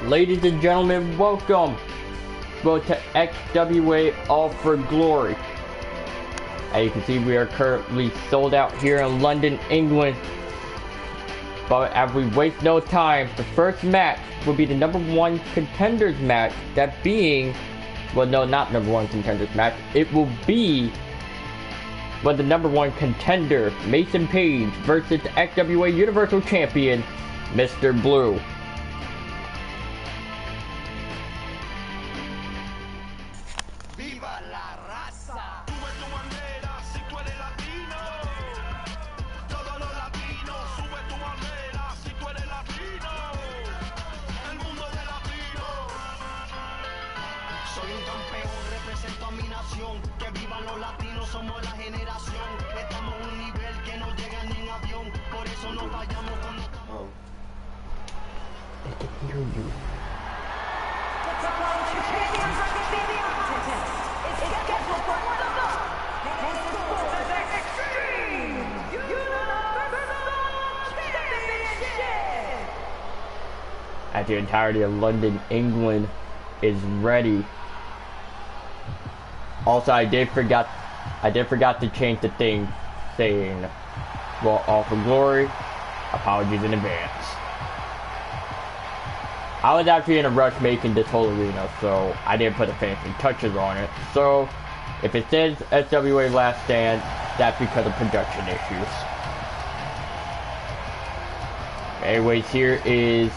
Ladies and gentlemen, welcome to Xwa All For Glory. As you can see, we are currently sold out here in London, England. But as we waste no time, the first match will be the #1 contenders match. That being, well, no, not #1 contenders match. It will be the #1 contender, Mason Page, versus the XWA Universal Champion, Mr. Blue. As the entirety of London, England is ready. Also, I did forget to change the thing saying Xwa All For Glory. Apologies in advance. I was actually in a rush making this whole arena, so I didn't put the fancy touches on it. So if it says SWA Last Stand, that's because of production issues. Anyways, here is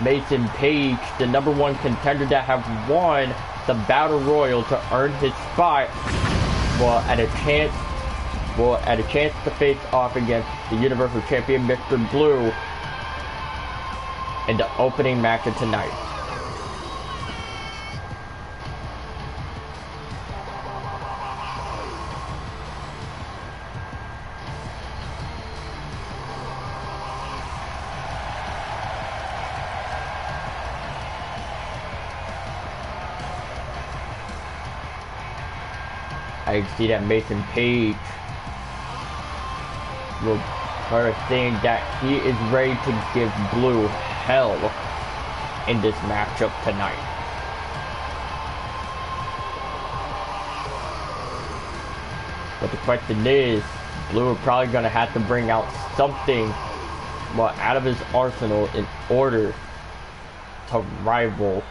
Mason Page, the #1 contender that have won the Battle Royal to earn his spot, at a chance to face off against the Universal Champion, Mr. Blue, in the opening match of tonight. I can see that Mason Page will start saying that he is ready to give Blue hell in this matchup tonight. But the question is, Blue is probably going to have to bring out something out of his arsenal in order to rival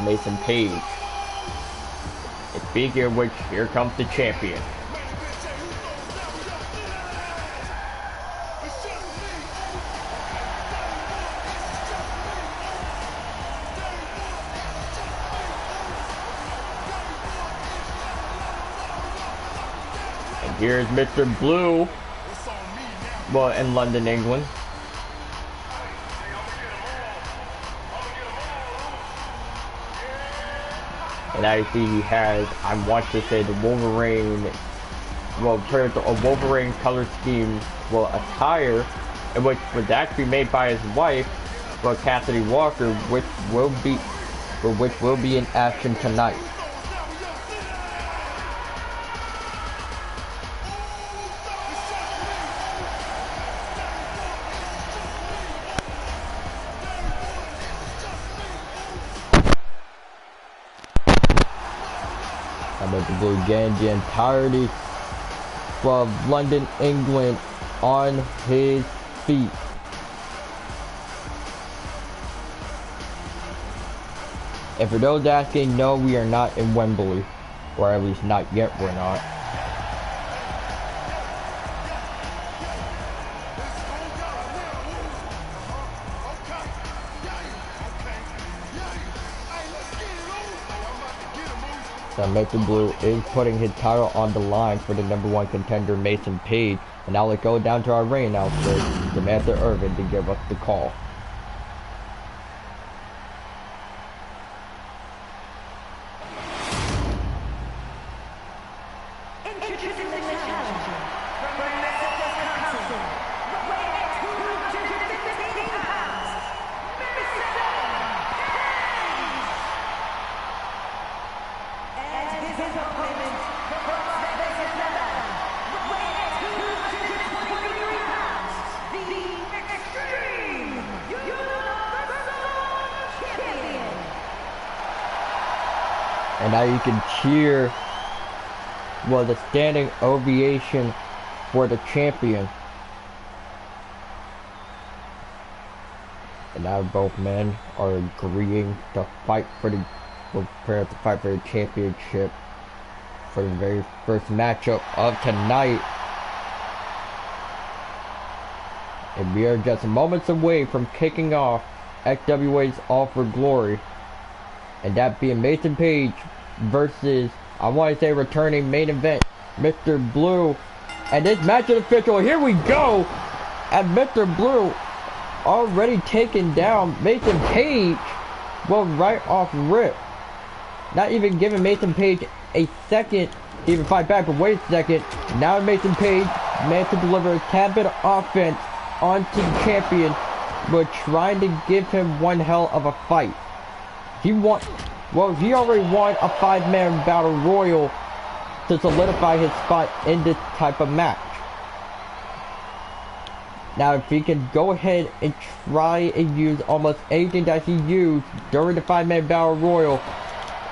Mason Page. And speaking of which, here comes the champion. And here's Mr. Blue, in London, England. And I see he has, I want to say, the Wolverine, a Wolverine color scheme, attire, which was actually made by his wife, Cassidy Walker, which will be in action tonight. The Blue getting the entirety of London, England on his feet. And for those asking, no, we are not in Wembley, or at least not yet, we're not. So Mr. Blue is putting his title on the line for the #1 contender, Mason Page. And now let's go down to our ring announcer, Samantha Irvin, to give us the call. And now you can cheer, well, the standing ovation for the champion. And now both men are agreeing to fight for the, well, prepare to fight for the championship for the very first matchup of tonight. And we are just moments away from kicking off XWA's All For Glory. And that being Mason Page versus, I want to say, returning main event, Mr. Blue. And this match is official. Here we go. And Mr. Blue already taken down Mason Page. Well, right off rip. Not even giving Mason Page a second to even fight back, but wait a second. Now Mason Page managed to deliver a tad bit of offense onto the champion, but trying to give him one hell of a fight. He already won a 5-man battle royal to solidify his spot in this type of match. Now if he can go ahead and try and use almost anything that he used during the 5-man battle royal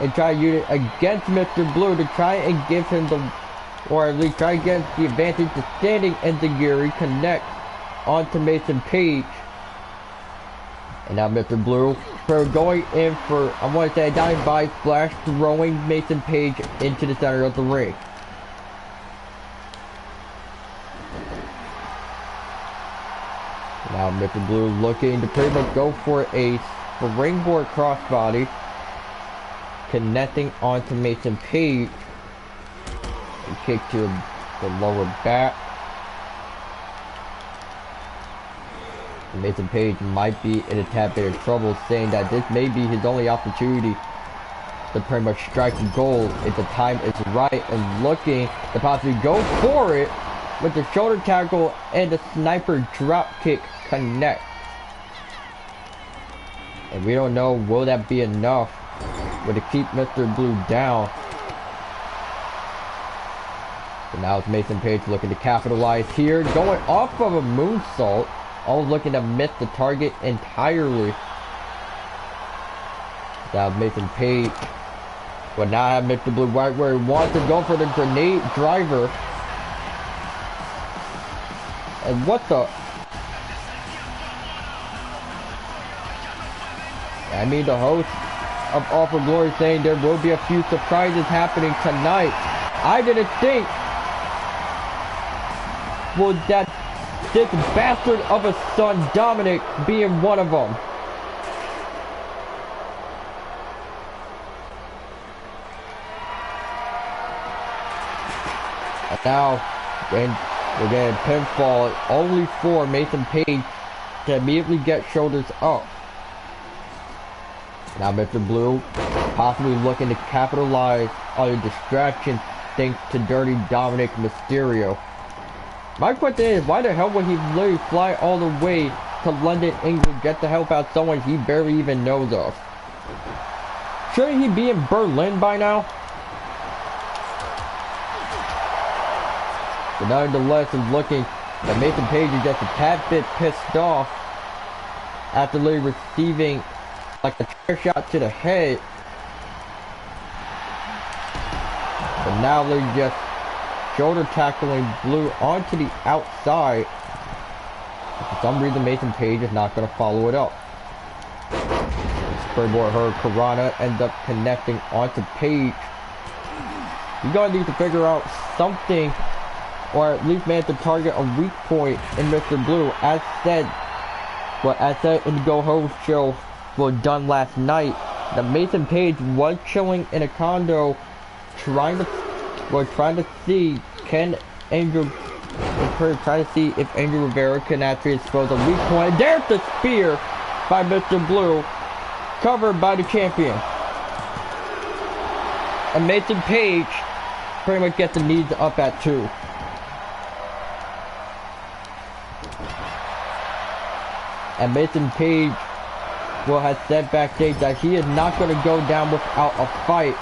and try to use it against Mr. Blue to try and give him the, or at least try to get the advantage to standing in the gear, he connects onto Mason Page. And now Mr. Blue going in for, I want to say, a diving by splash, throwing Mason Page into the center of the ring. Now Mr. Blue looking to pretty much go for a springboard crossbody, connecting onto Mason Page. And kick to the lower back. Mason Page might be in a tad bit of trouble, saying that this may be his only opportunity to pretty much strike gold if the time is right, and looking to possibly go for it with the shoulder tackle and the sniper drop kick connect. And we don't know, will that be enough to keep Mr. Blue down. So now it's Mason Page looking to capitalize here, going off of a moonsault. All looking to miss the target entirely. Now Mason Page will now have Mr. Blue right where he wants to go for the grenade driver. And what the? I mean, the host of All For Glory saying there will be a few surprises happening tonight. I didn't think, well, that this bastard of a son, Dominic, being one of them. And now, we're getting pinfall only for Mason Page to immediately get shoulders up. Now Mr. Blue possibly looking to capitalize on a distraction thanks to Dirty Dominic Mysterio. My question is, why the hell would he literally fly all the way to London, England, just to help out someone he barely even knows of? Shouldn't he be in Berlin by now? But nonetheless, is looking that Mason Page is just a tad bit pissed off after literally receiving like a chair shot to the head. But now they're just shoulder tackling Blue onto the outside. For some reason, Mason Page is not going to follow it up. Springboard Hurricanrana ends up connecting onto Page. You're going to need to figure out something, or at least manage to target a weak point in Mr. Blue. As said in the Go Home show done last night, that Mason Page was chilling in a condo trying to see can Angel try to see if Angel Rivera can actually expose a weak point. There's the spear by Mr. Blue, covered by the champion. And Mason Page pretty much gets the knees up at 2. And Mason Page has said backstage that he is not going to go down without a fight.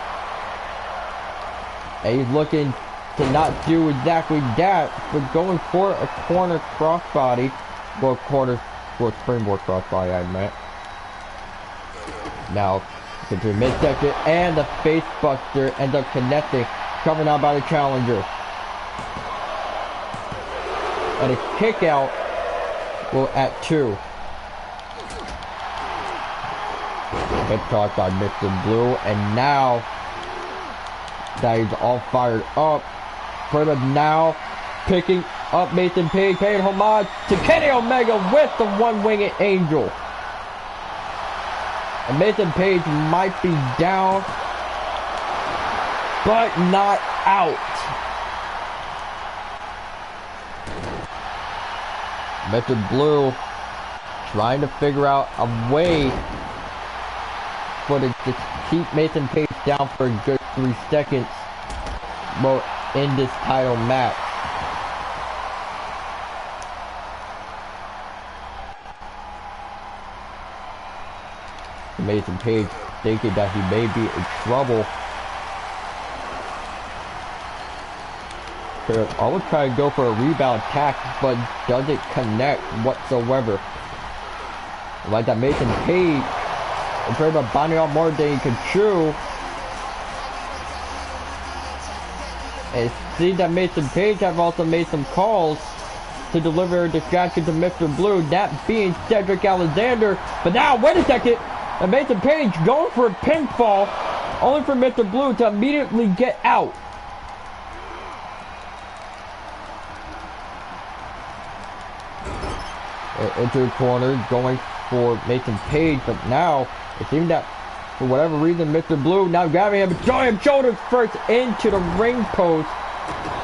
And he's looking to not do exactly that, but going for a corner crossbody. Well, springboard crossbody, I meant. Now, into the midsection, and the face buster ends up connecting, covered out by the challenger. And a kick out will at 2. Hip toss by Mr. Blue, and now that he's all fired up, Prima now picking up Mason Page, paying homage to Kenny Omega with the one-winged angel. And Mason Page might be down, but not out. Mr. Blue trying to figure out a way to keep Mason Page down for a good 3 seconds. Well, in this title match. Mason Page thinking that he may be in trouble. I would try to go for a rebound attack, but doesn't connect whatsoever. Like that Mason Page is pretty much binding on more than he can chew. And it seems that Mason Page have also made some calls to deliver a distraction to Mr. Blue, that being Cedric Alexander. But now, wait a second, and Mason Page going for a pinfall, only for Mr. Blue to immediately get out. Into the corner, going for Mason Page, but now it seems that for whatever reason, Mr. Blue now grabbing him, throwing him shoulders first into the ring post.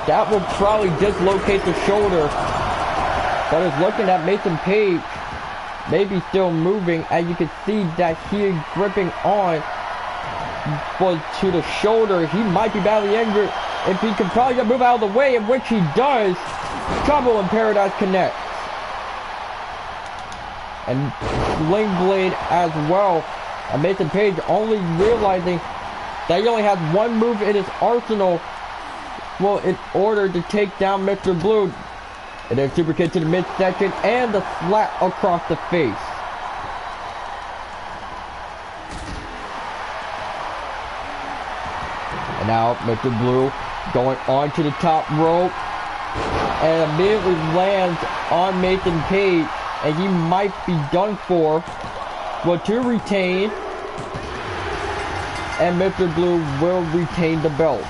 That will probably dislocate the shoulder. But it's looking at Mason Page, maybe still moving, as you can see that he is gripping on to the shoulder. He might be badly injured. If he can probably move out of the way, in which he does, trouble in Paradise connects. And Sling Blade as well. And Mason Page only realizing that he only has one move in his arsenal, well, in order to take down Mr. Blue. And then super kick to the midsection and the slap across the face. And now Mr. Blue going on to the top rope and immediately lands on Mason Page, and he might be done for. Well, to retain, and Mr. Blue will retain the belt.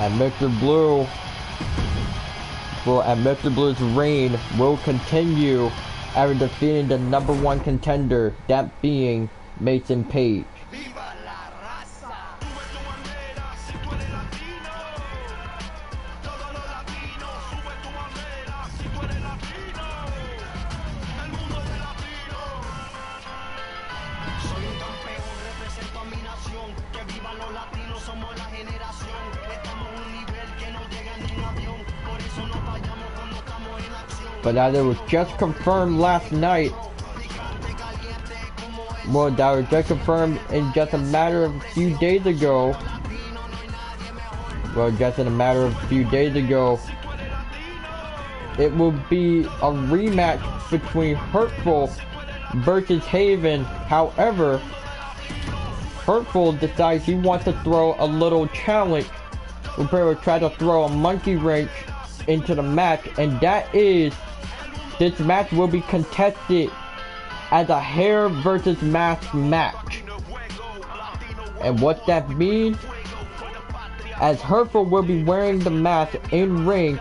And Mr. Blue's reign will continue after defeating the #1 contender, that being Mason Page. But as it was just confirmed last night, well, that was just confirmed in just a matter of a few days ago. Well, just in a matter of a few days ago, it will be a rematch between Hurtful versus Haven. However, Hurtful decides he wants to throw a little challenge. We'll try to throw a monkey wrench into the match, and that is, this match will be contested as a hair versus mask match. And what that means, as Hurtful will be wearing the mask in ring,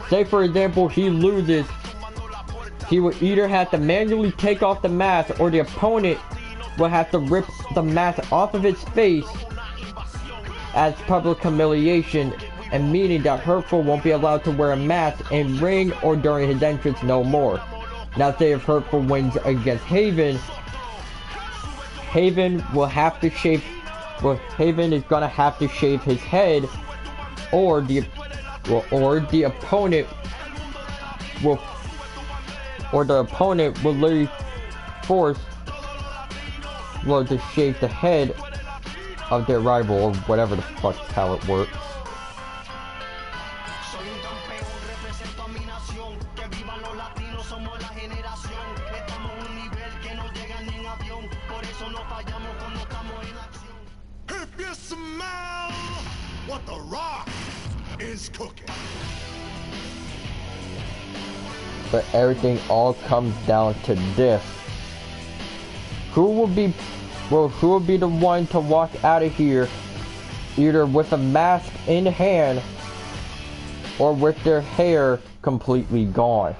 say for example he loses, he will either have to manually take off the mask, or the opponent will have to rip the mask off of his face as public humiliation, and meaning that Hurtful won't be allowed to wear a mask in ring or during his entrance no more. Now say if Hurtful wins against Haven, Haven will have to shave, well, Haven is gonna have to shave his head, or the opponent will or the opponent will literally force, well, to shave the head of their rival, or whatever the fuck how it works. If you smell what the Rock is cooking. But everything all comes down to this. Who will be the one to walk out of here either with a mask in hand or with their hair completely gone?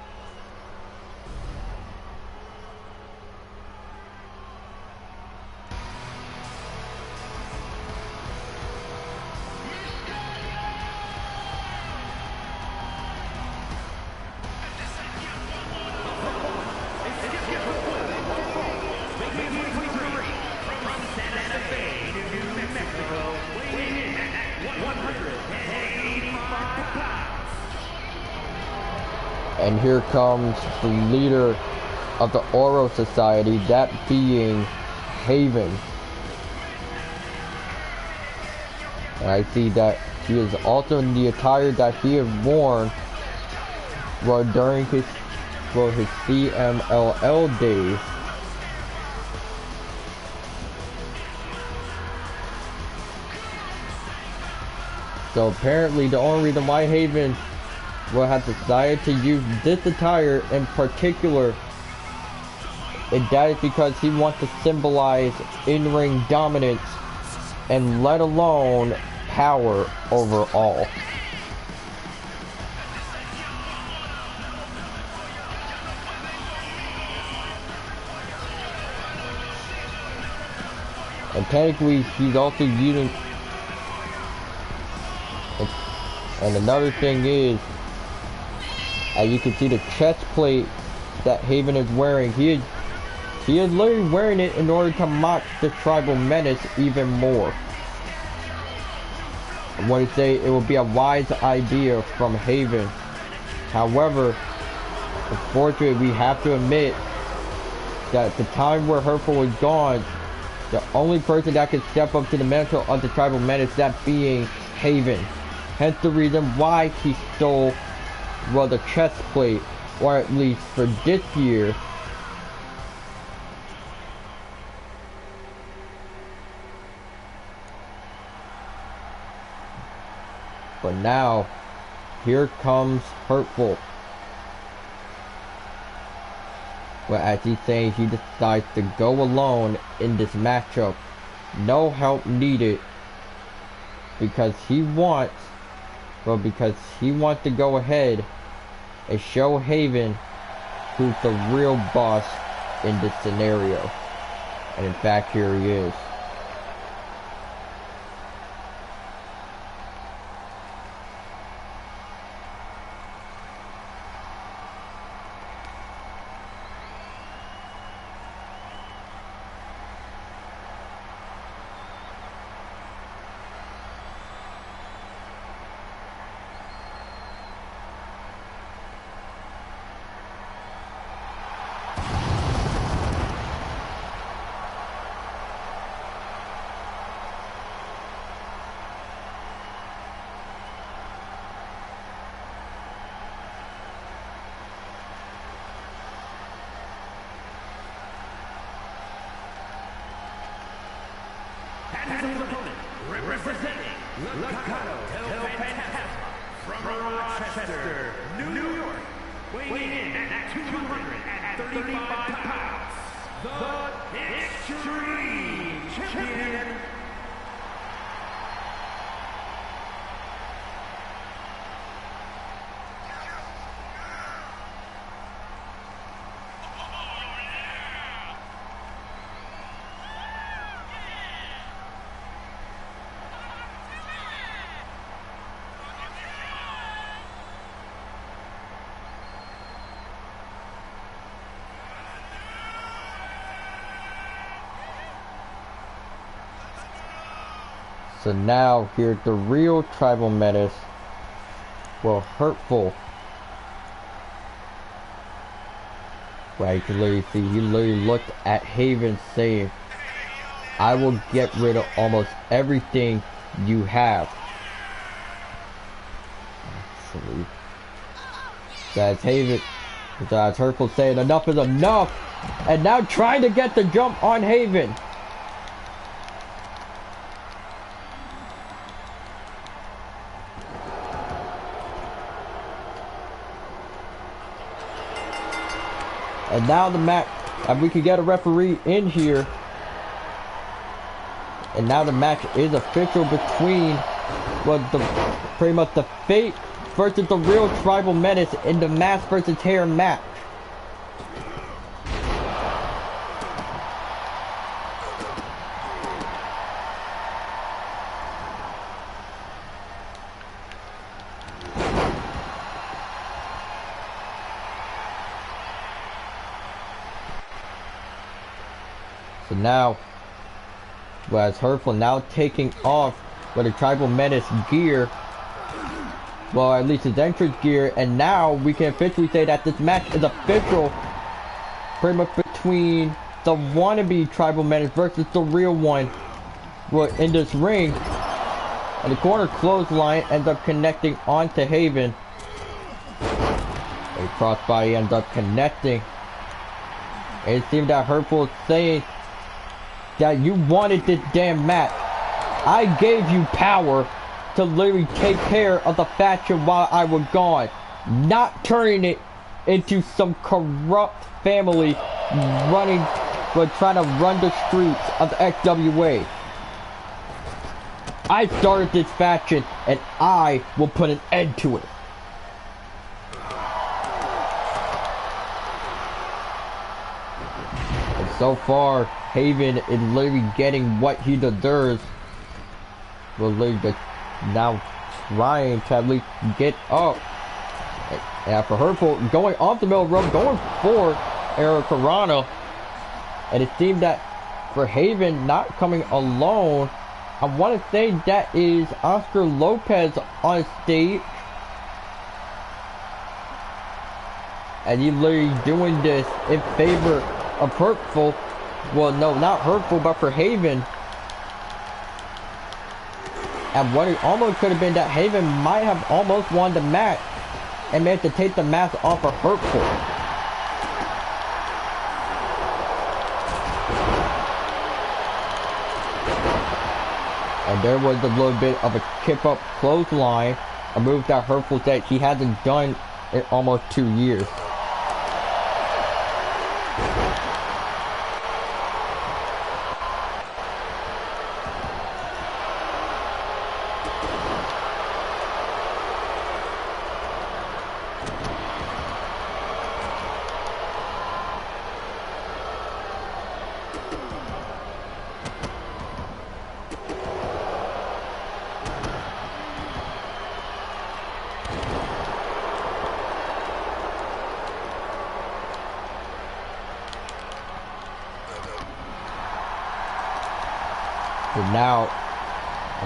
And here comes the leader of the Oro Society, that being Haven. And I see that he is also in the attire that he had worn, well, during his CMLL days. So apparently the only reason why Haven will have decided to use this attire in particular, and that is because he wants to symbolize in-ring dominance and let alone power over all. And technically he's also using, and another thing is, as you can see the chest plate that Haven is wearing, he is literally wearing it in order to mock the tribal menace even more. I want to say it would be a wise idea from Haven. However, unfortunately, we have to admit that at the time where Hurtful was gone, the only person that could step up to the mantle of the tribal menace, that being Haven. Hence the reason why he stole, well, the chest plate, or at least for this year. But now, here comes Hurtful. Well, as he's saying, he decides to go alone in this matchup. No help needed. Because he wants to go ahead and show Haven who's the real boss in this scenario. And in fact, here he is. Representing Lacado Del Fantasma from Rochester, New York, weighing in at 235 pounds, the Extreme Champion, So now, here's the real tribal menace. Well, Hurtful. Right, you can literally see he literally looked at Haven saying, I will get rid of almost everything you have. Actually, that's Haven. That's Hurtful saying enough is enough, and now trying to get the jump on Haven. And now the match, and we can get a referee in here. And now the match is official between, well, pretty much the Fate versus the real Tribal Menace in the mask versus hair match. So now, whereas Hurtful now taking off with the Tribal Menace gear, well, at least his entrance gear, and now we can officially say that this match is official, pretty much between the wannabe Tribal Menace versus the real one, well, in this ring. And the corner clothesline ends up connecting onto Haven. A crossbody ends up connecting. And it seemed that Hurtful is saying that you wanted this damn match. I gave you power to literally take care of the faction while I was gone, not turning it into some corrupt family running, but trying to run the streets of the XWA. I started this faction and I will put an end to it. And so far, Haven is literally getting what he deserves. Well, literally now trying to at least get up. And after Hurtful going off the middle rope, going for Eric Carano. And it seemed that for Haven not coming alone, I want to say that is Oscar Lopez on stage. And he's literally doing this in favor of Hurtful. Well, no, not Hurtful, but for Haven. And what it almost could have been that Haven might have almost won the match and managed to take the mask off of Hurtful. And there was a little bit of a kip up clothesline, a move that Hurtful said he hasn't done in almost 2 years. And now,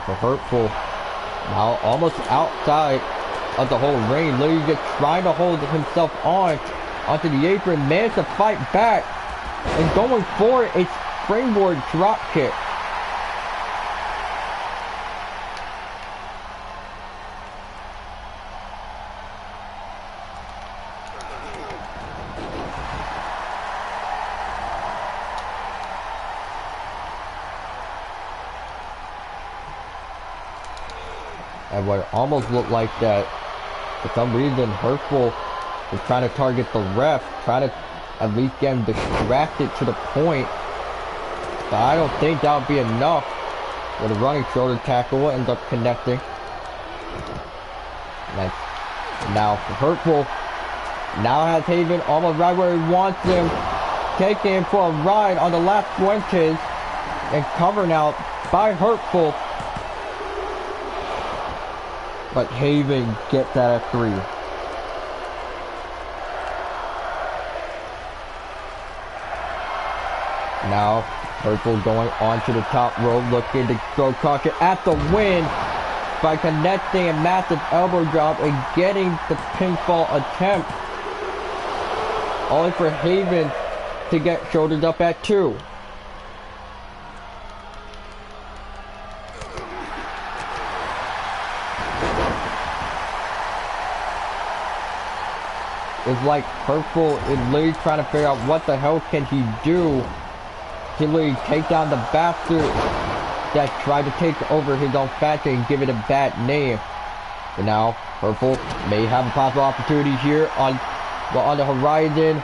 for Hurtful, now almost outside of the whole ring, literally just trying to hold himself on onto the apron, managed to fight back and going for a springboard drop kick. And what almost looked like that, for some reason, Hurtful was trying to target the ref, trying to at least get him distracted to the point. But I don't think that would be enough. With a running shoulder tackle, ends up connecting. And now Hurtful now has Haven almost right where he wants him, taking him for a ride on the last Fuentes, and covered out by Hurtful. But Haven gets that at 3. Now, Hurtful going onto the top rope, looking to throw caution at the win by connecting a massive elbow drop and getting the pinfall attempt. only for Haven to get shouldered up at 2. It's like Purple is literally trying to figure out what the hell can he do to literally take down the bastard that tried to take over his own faction and give it a bad name. But now, Purple may have a possible opportunity here on the horizon.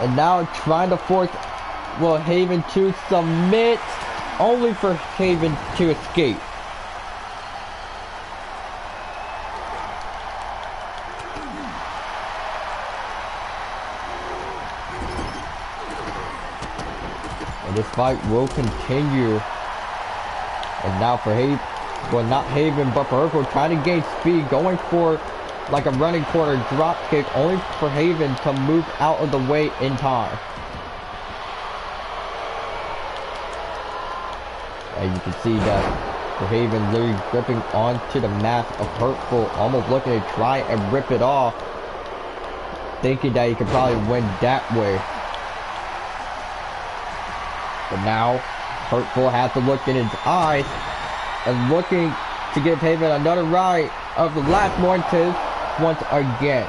And now trying to force, well, Haven to submit, only for Haven to escape. And this fight will continue. And now for Haven, well, not Haven, but for Purple trying to gain speed, going for like a running corner drop kick, only for Haven to move out of the way in time. And you can see that for Haven literally gripping onto the mask of Hurtful, almost looking to try and rip it off, thinking that he could probably win that way. But now Hurtful has to look in his eyes and looking to give Haven another ride of the last morning once again.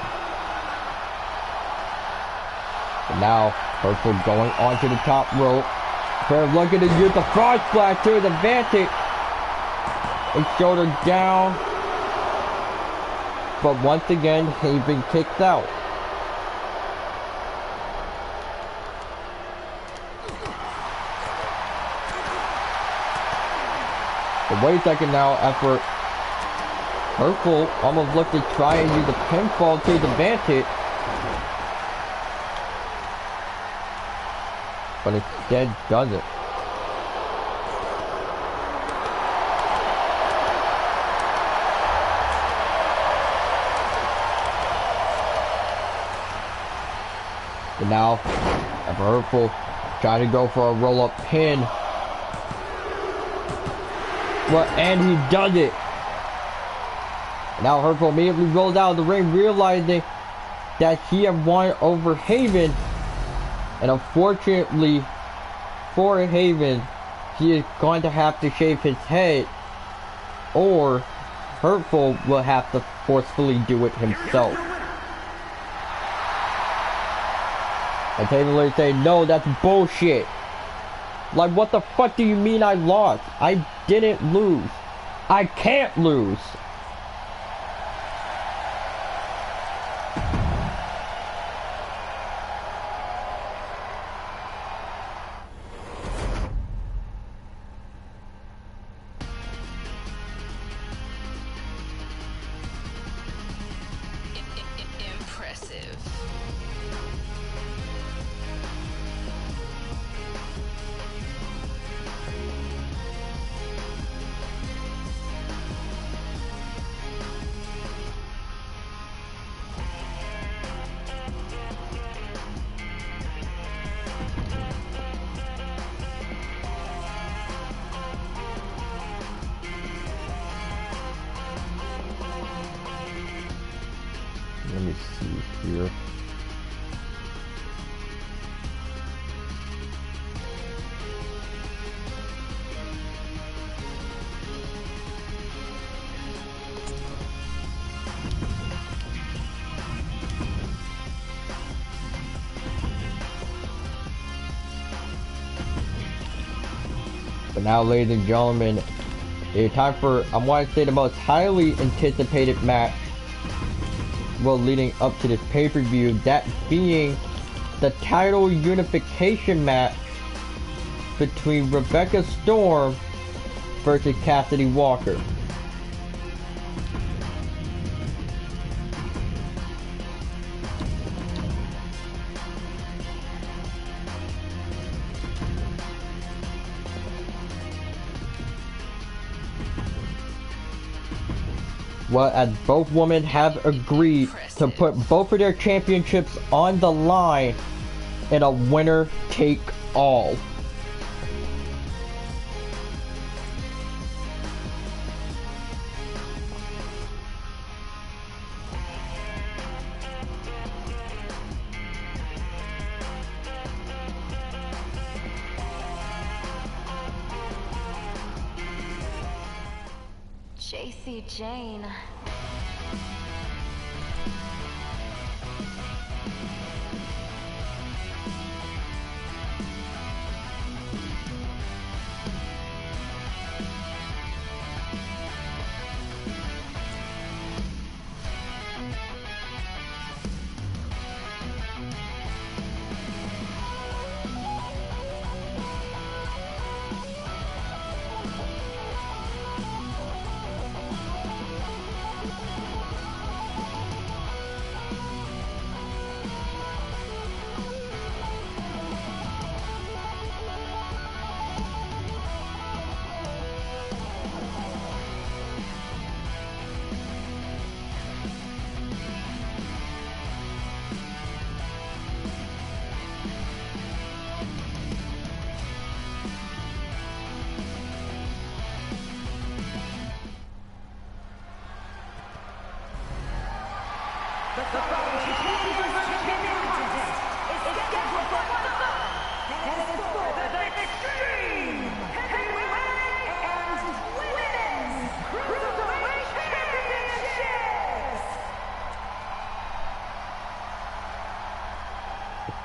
And now Hurtful going onto the top rope. They're looking to use the frog splash to his advantage. And shoulder down. But once again, Haven kicks out. But wait a second now, after Purple almost looked to try and use a pinfall to his advantage. But instead doesn't. And now, after Purple trying to go for a roll-up pin. Well, and he does it. Now Hurtful immediately rolls out of the ring, realizing that he had won over Haven. And unfortunately for Haven, he is going to have to shave his head, or Hurtful will have to forcefully do it himself. And Haven literally say, no, that's bullshit. Like, what the fuck do you mean I lost? I didn't lose. I can't lose. Impressive. Let me see here. But now, ladies and gentlemen, it's time for, I want to say, the most highly anticipated match, well, leading up to this pay-per-view, that being the title unification match between Rebecca Storm versus Cassidy Walker. Well, as both women have agreed to put both of their championships on the line in a winner-take-all. See Jane.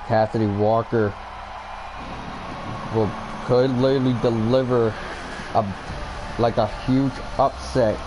Cassidy Walker could literally deliver a huge upset.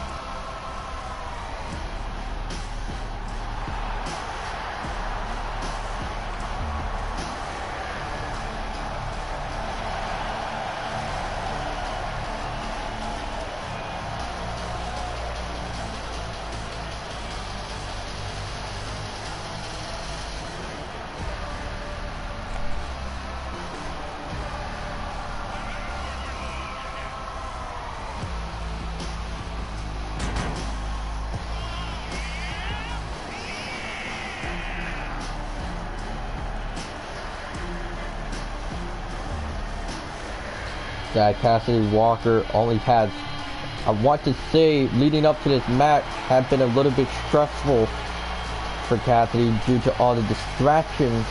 That Cassidy Walker only has, I want to say, leading up to this match, had been a little bit stressful for Cassidy due to all the distractions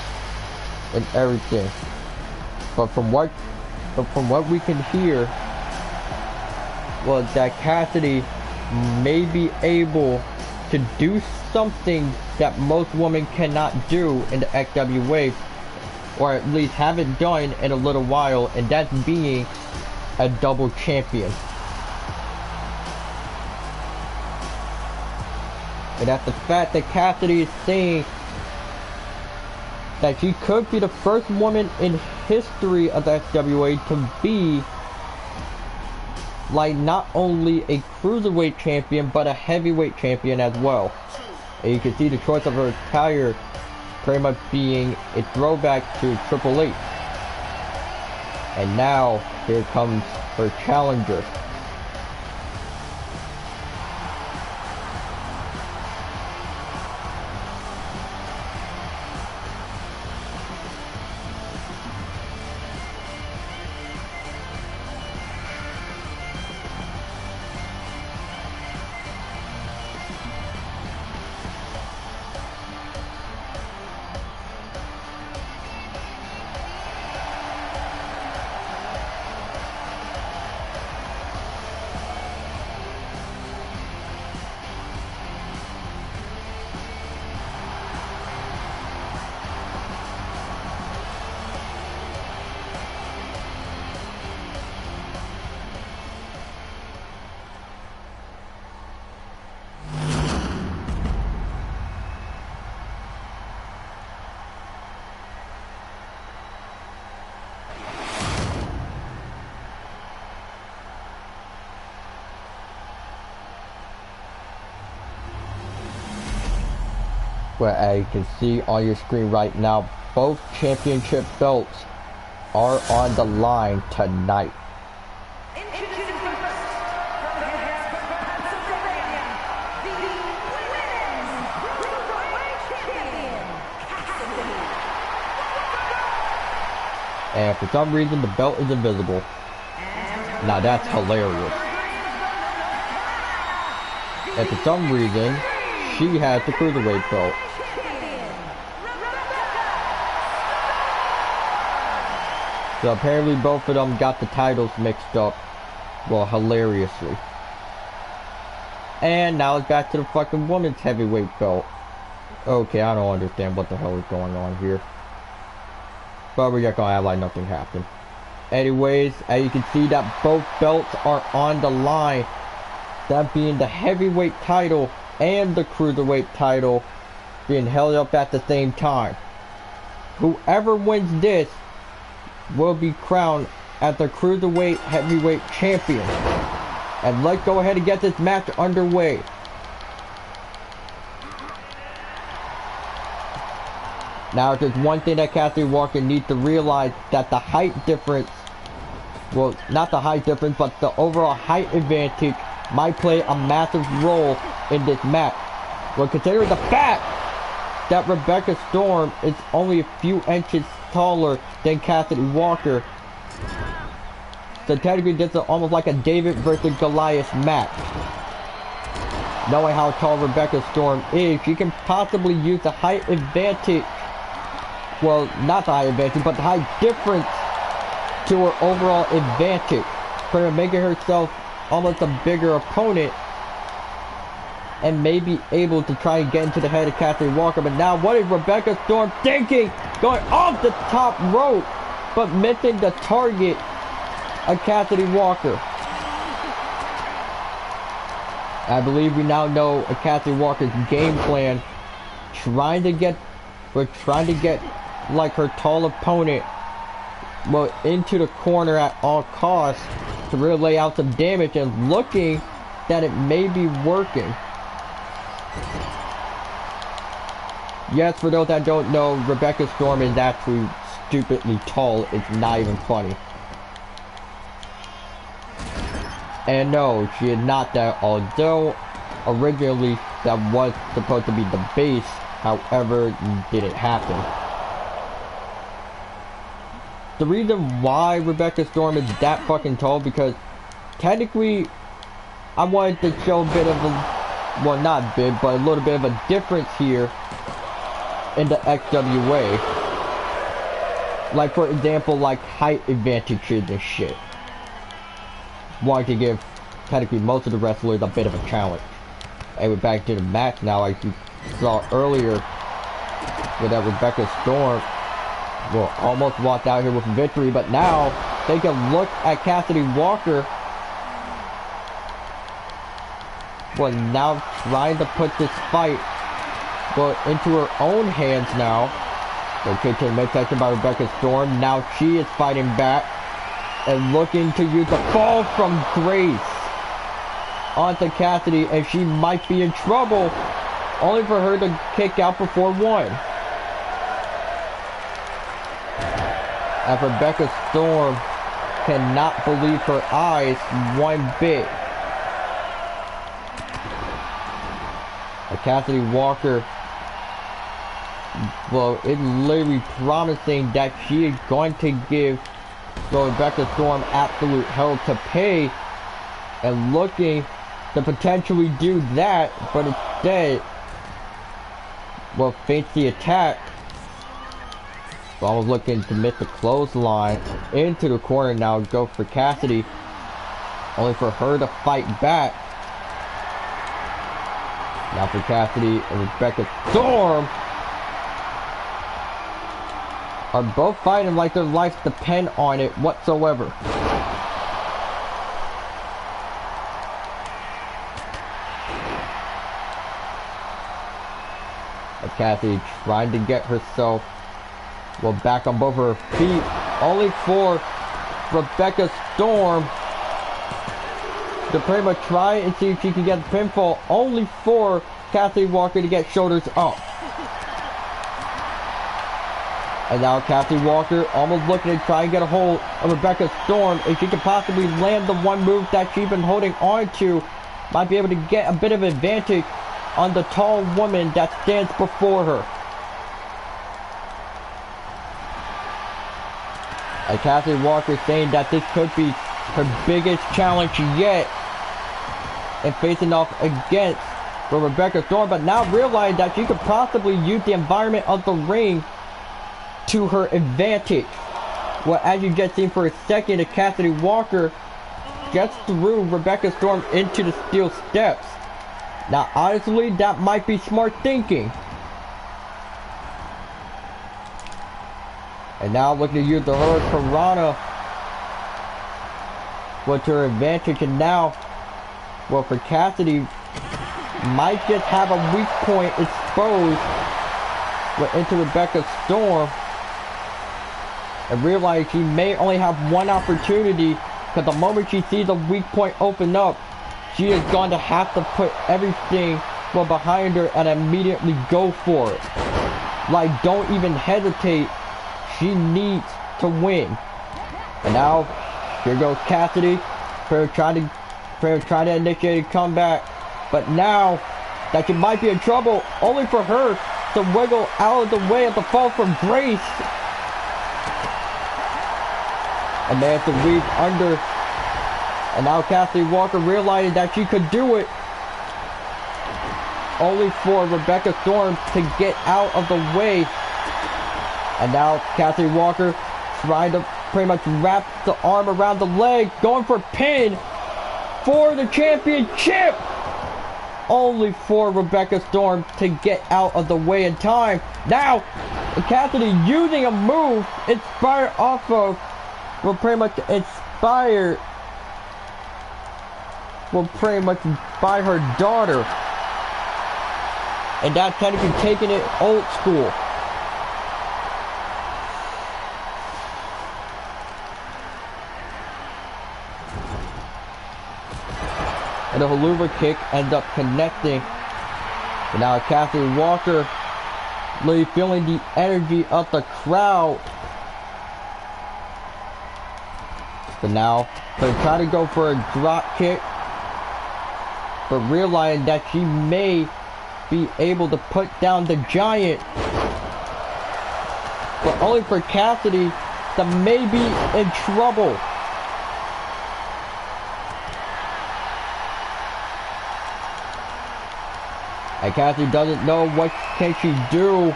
and everything. But from what we can hear, was that Cassidy may be able to do something that most women cannot do in the XWA, or at least haven't done in a little while, and that's being a double champion. And that's the fact that Cassidy is saying that she could be the first woman in history of the XWA to be like not only a cruiserweight champion but a heavyweight champion as well. And you can see the choice of her attire pretty much being a throwback to Triple H. And now, here comes her challenger. Where, as you can see on your screen right now, both championship belts are on the line tonight. And for some reason the belt is invisible. Now that's hilarious. And for some reason she has the cruiserweight belt. So apparently both of them got the titles mixed up. Well, hilariously. And now it's back to the fucking women's heavyweight belt. Okay, I don't understand what the hell is going on here. But we're just gonna act like nothing happened. Anyways, as you can see that both belts are on the line. That being the heavyweight title and the cruiserweight title being held up at the same time. Whoever wins this will be crowned as the cruiserweight heavyweight champion. And let's go ahead and get this match underway. Now there's one thing that Cassidy Walker needs to realize, that the height difference, well, not the height difference, but the overall height advantage might play a massive role in this match. Well, considering the fact that Rebecca Storm is only a few inches taller than Cassidy Walker, so technically this is almost like a David versus Goliath match. Knowing how tall Rebecca Storm is, she can possibly use the height advantage, well, not the height advantage, but the height difference to her overall advantage, for making herself almost a bigger opponent and may be able to try and get into the head of Cassidy Walker. But now what is Rebecca Storm thinking? Going off the top rope, but missing the target of Cassidy Walker. I believe we now know Cassidy Walker's game plan, trying to get like her tall opponent, well, into the corner at all costs to really lay out some damage, and looking that it may be working. Yes, for those that don't know, Rebecca Storm is actually stupidly tall. It's not even funny. And no, she is not that, although originally that was supposed to be the base, however, didn't happen. The reason why Rebecca Storm is that fucking tall, because technically I wanted to show a bit of a, well, not big, but a little bit of a difference here in the XWA. Like, for example, like height advantages and shit. Wanted to give technically most of the wrestlers a bit of a challenge. And we're back to the match now, like you saw earlier, with that Rebecca Storm, well, almost walked out here with victory, but now take a look at Cassidy Walker. Well, now trying to put this fight, well, into her own hands now. Okay, to the midsection by Rebecca Storm. Now she is fighting back and looking to use the fall from grace onto Cassidy, and she might be in trouble, only for her to kick out before one. As Rebecca Storm cannot believe her eyes one bit. Cassidy Walker, well, it's literally promising that she is going to give, well, Rebecca Storm absolute hell to pay, and looking to potentially do that, but instead, well, feints the attack. Well, I was looking to miss the clothesline into the corner now, go for Cassidy, only for her to fight back. Now for Cassidy and Rebecca Storm are both fighting like their lives depend on it whatsoever. And Cassidy trying to get herself, well, back on both her feet, only for Rebecca Storm to pretty much try and see if she can get a pinfall, only for Cassidy Walker to get shoulders up. And now Cassidy Walker almost looking to try and get a hold of Rebecca Storm. If she could possibly land the one move that she's been holding on to, might be able to get a bit of advantage on the tall woman that stands before her. And Cassidy Walker saying that this could be her biggest challenge yet, and facing off against Rebecca Storm, but now realizing that she could possibly use the environment of the ring to her advantage. Well, as you just seen for a second, Cassidy Walker gets through Rebecca Storm into the steel steps. Now, honestly, that might be smart thinking. And now looking to use the Hurricanrana with her advantage, and now, well, for Cassidy, might just have a weak point exposed into Rebecca Storm, and realize she may only have one opportunity, because the moment she sees a weak point open up, she is going to have to put everything well behind her and immediately go for it. Like, don't even hesitate. She needs to win. And now, here goes Cassidy. Prayer trying to initiate a comeback. But now that she might be in trouble, only for her to wiggle out of the way of the fall from grace. And they have to weave under. And now Cassidy Walker realizing that she could do it. Only for Rebecca Storm to get out of the way. And now Cassidy Walker trying to pretty much wrap the arm around the leg, going for pin for the championship. Only for Rebecca Storm to get out of the way in time. Now, Cassidy using a move inspired off of, well, pretty much inspired, well, pretty much by her daughter. And that's technically taking it old school. And the haluva kick ends up connecting. And now Cassidy Walker really feeling the energy of the crowd. But now they're trying to go for a drop kick, but realizing that she may be able to put down the giant. But only for Cassidy to may be in trouble. And Cassidy doesn't know what can she do,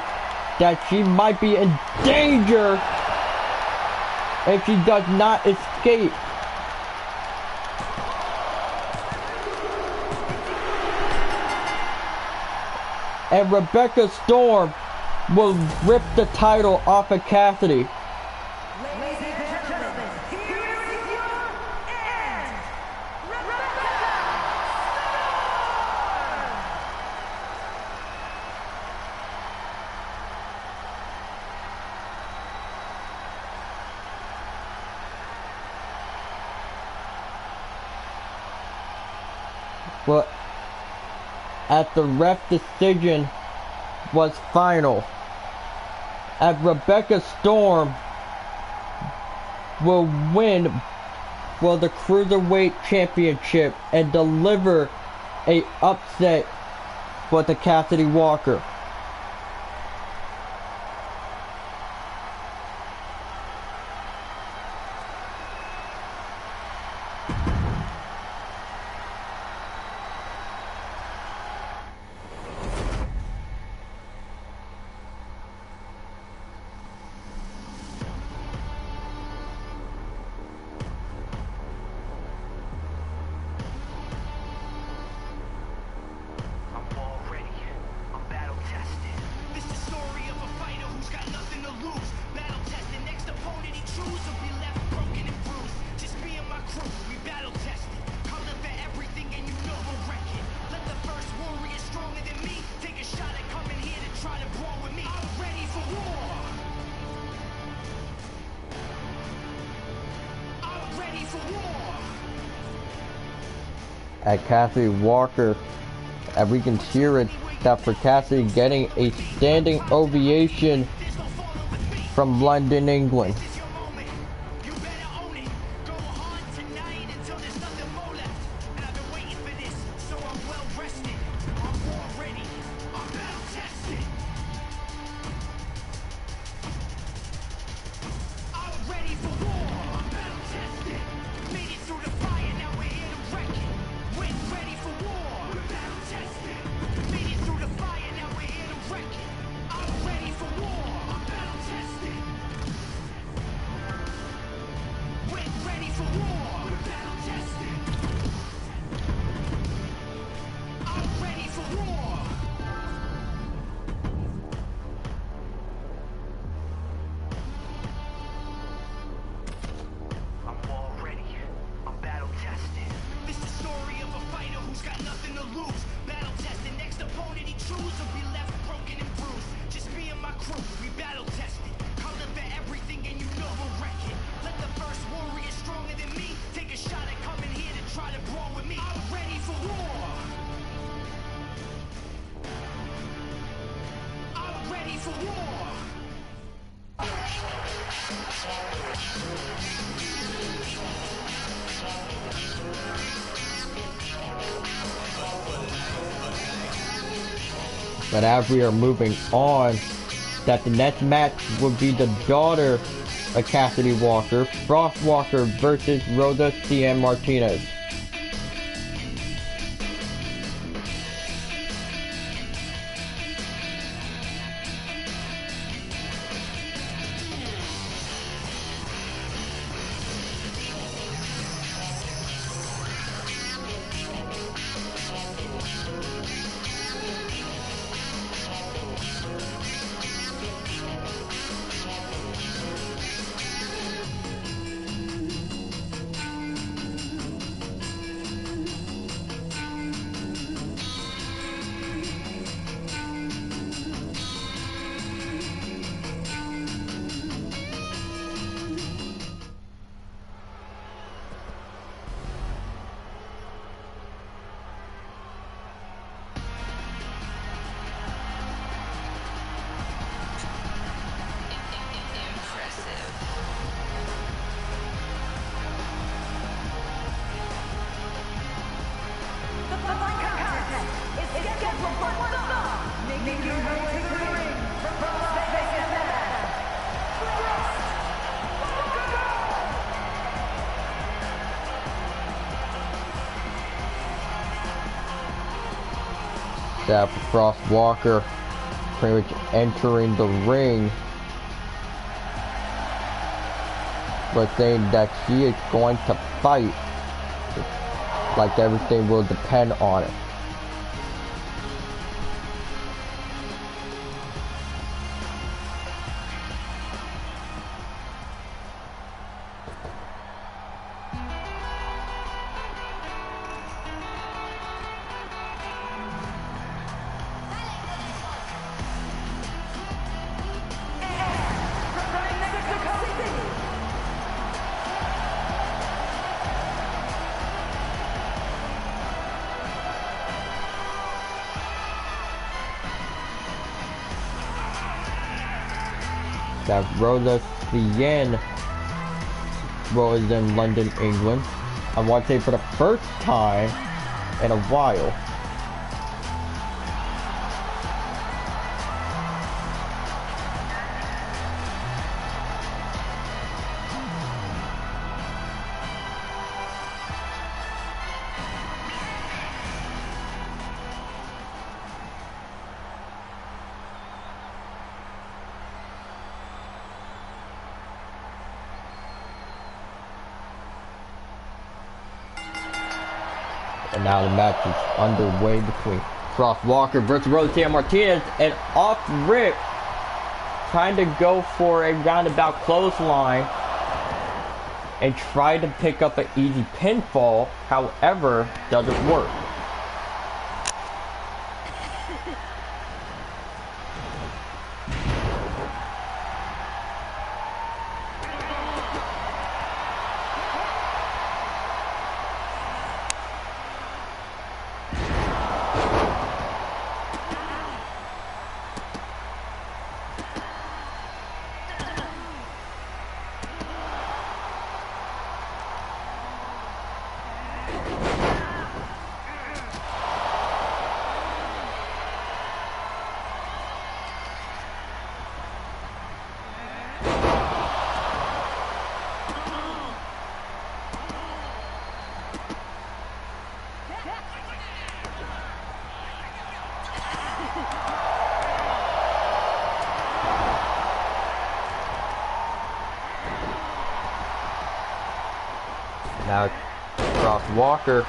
that she might be in danger if she does not escape. And Rebecca Storm will rip the title off of Cassidy. Ladies and gentlemen, here is your end, Rebecca Storm. But as the ref decision was final, as Rebecca Storm will win for the Cruiserweight Championship and deliver a upset for the Cassidy Walker. At Cassidy Walker, and we can hear it that for Cassidy getting a standing ovation from London, England. ready for war. But as we are moving on, that the next match would be the daughter of Cassidy Walker, Frost Walker versus Rosa CM Martinez. That Frost Walker pretty much entering the ring, but saying that she is going to fight, like everything will depend on it. That Rosa CN was in London, England. I want to say for the first time in a while. And now the match is underway between Frost Walker versus Rosa Martinez, and off rip, trying to go for a roundabout clothesline and try to pick up an easy pinfall, however, doesn't work. Now, Frost Walker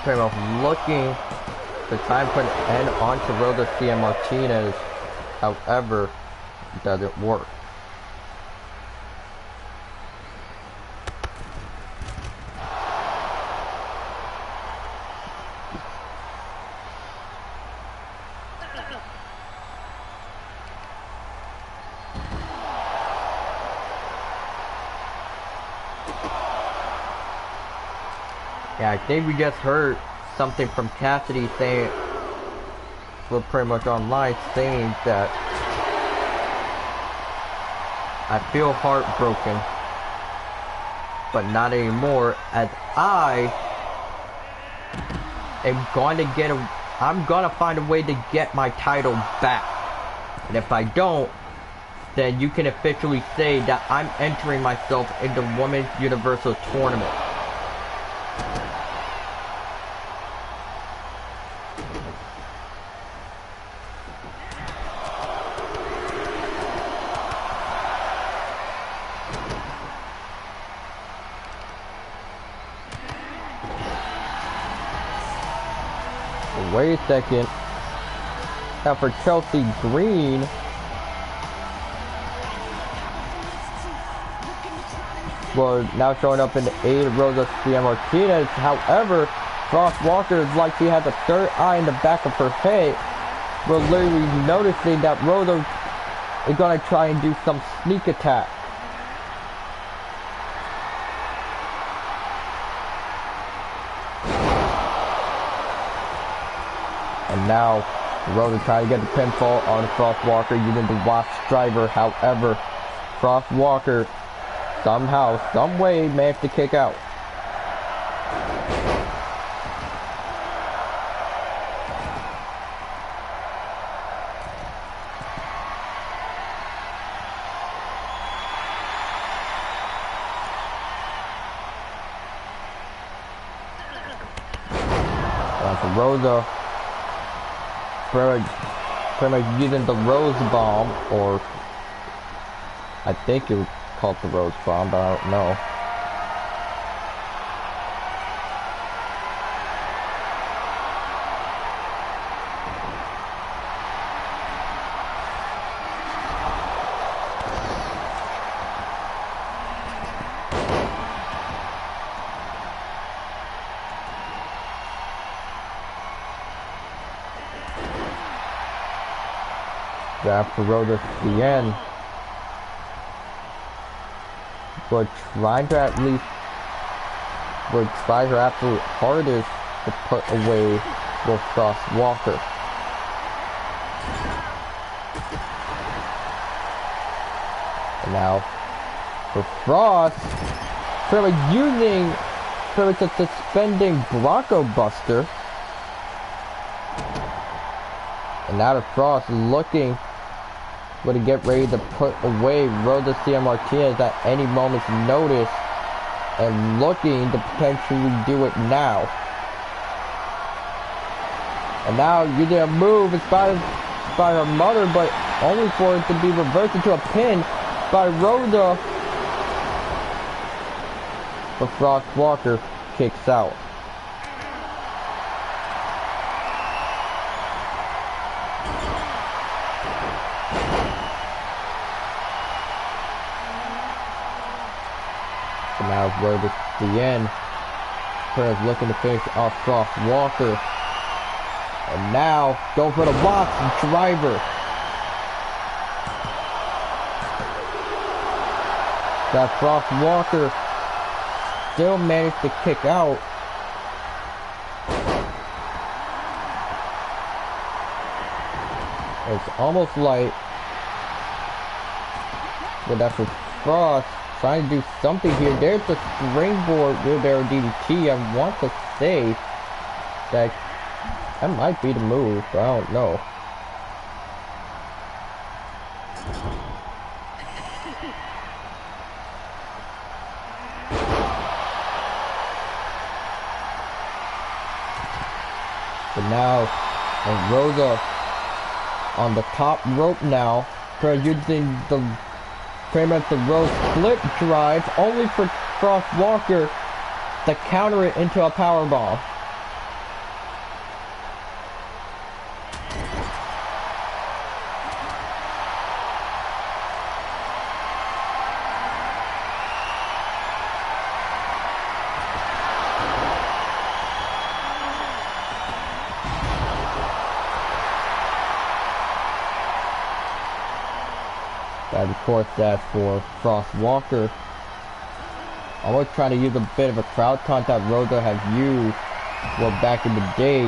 came off looking to try and put an end onto Rosa CM Martinez, however, it doesn't work. Yeah, I think we just heard something from Cassidy saying were pretty much online saying that I feel heartbroken, but not anymore, as I am going to I'm gonna find a way to get my title back. And if I don't, then you can officially say that I'm entering myself in the Women's Universal Tournament. Wait a second. Now for Chelsea Green, well, now showing up in the aid of Rosa CM Martinez. However, Frost Walker is like she has a third eye in the back of her head. We're literally noticing that Rosa is going to try and do some sneak attack. And now, Rosa trying to get the pinfall on Frost Walker using the Wasp Driver. However, Frost Walker somehow, some way managed to kick out. For Rosa, pretty much using the Rose Bomb, or I think it was called the Rose Bomb, but I don't know. After Rosa the end, we're trying to try her absolute hardest to put away with Frost Walker. And now for Frost, pretty much using a suspending Bronco Buster. And now the Frost looking to get ready to put away Rosa CM Martinez at any moment's notice, and looking to potentially do it now. And now using a move inspired by her mother, but only for it to be reversed into a pin by Rosa. But Frost Walker kicks out. Now Rosa the end. Perez looking to finish off Frost Walker. And now going for the Wasp Driver. That Frost Walker still managed to kick out. It's almost like, well, that's what Frost trying to do something here. There's the springboard wheelbarrow DDT. I want to say that might be the move, but I don't know. But now, and Rosa on the top rope now, using the pretty much the Rose split drive, only for Frost Walker to counter it into a powerbomb. And of course that's for Frost Walker. Almost trying to use a bit of a crowd taunt that Rosa has used, well, back in the day.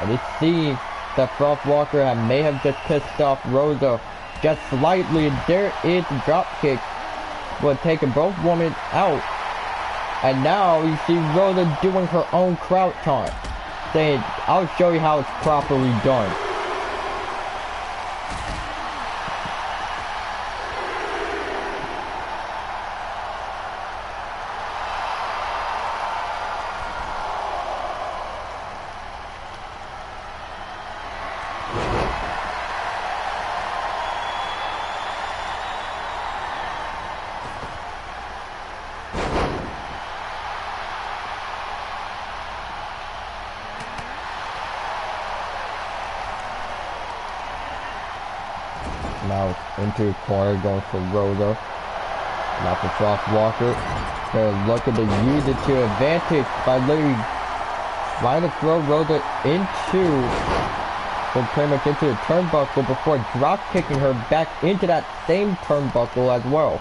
And it seems that Frost Walker may have just pissed off Rosa just slightly. There is a drop kick, but taking both women out. And now you see Rosa doing her own crouch taunt, saying, "I'll show you how it's properly done." Now into the corner, going for Rosa. Now for Frost Walker. They're looking to use it to advantage by literally trying to throw Rosa into, well, pretty much into the turnbuckle before drop kicking her back into that same turnbuckle as well.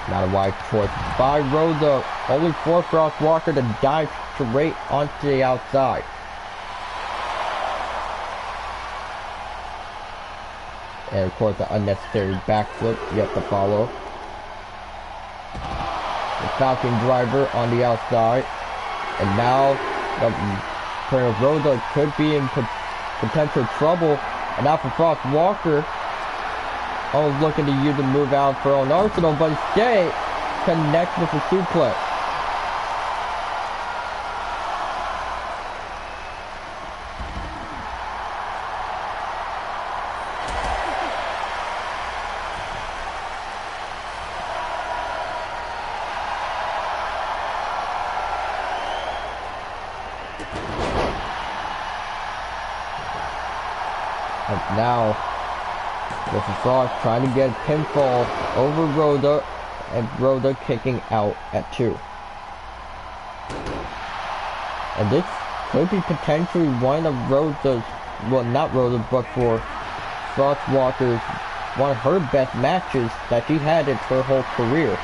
Not a wise choice by Rosa, only for Frost Walker to dive straight onto the outside. And of course, the unnecessary backflip yet to follow. The Falcon driver on the outside. And now, Rosa could be in potential trouble. And now for Frost Walker. Oh, looking to use the move out for own arsenal, but instead connects with the suplex. And now, with the Frost trying to get a pinfall over Rosa, and Rosa kicking out at 2. And this could be potentially one of Rosa's, well, not Rosa's, but for Frost Walker's, one of her best matches that she had in her whole career.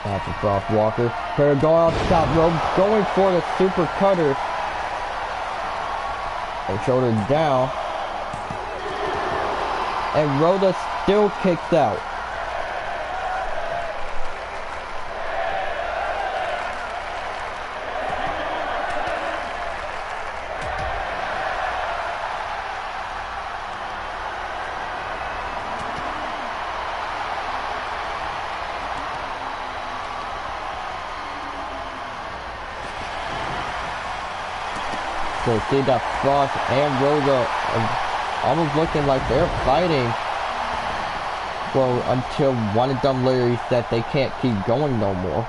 Now for Frost Walker. They're going off the top rope, going for the super cutter. And shoulder down. And Rosa still kicks out. So see that Frost and Rosa are almost looking like they're fighting. Well, until one of them literally said they can't keep going no more.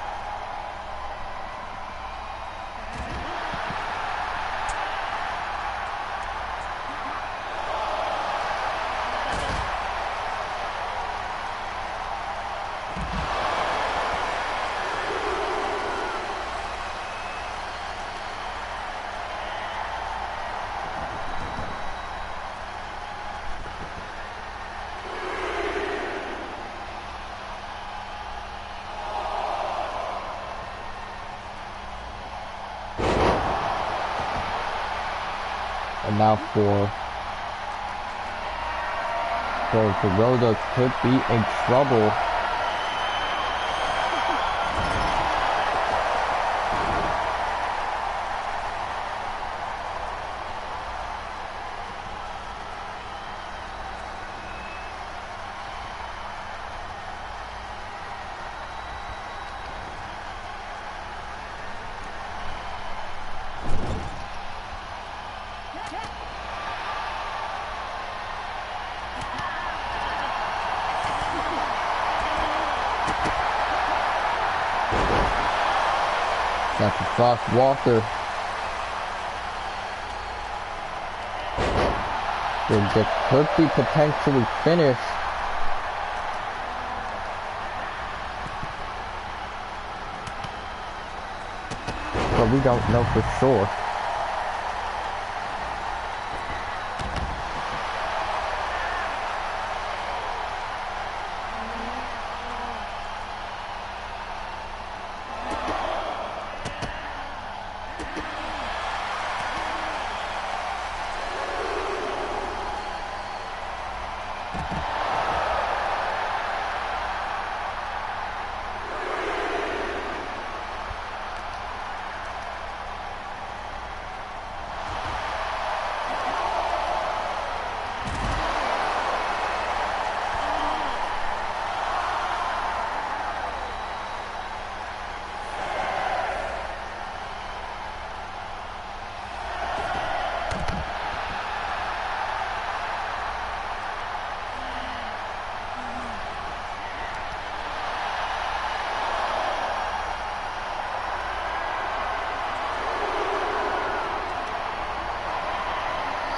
And now for Rosa could be in trouble. That's the Frost Walker. This could be potentially finished. But we don't know for sure.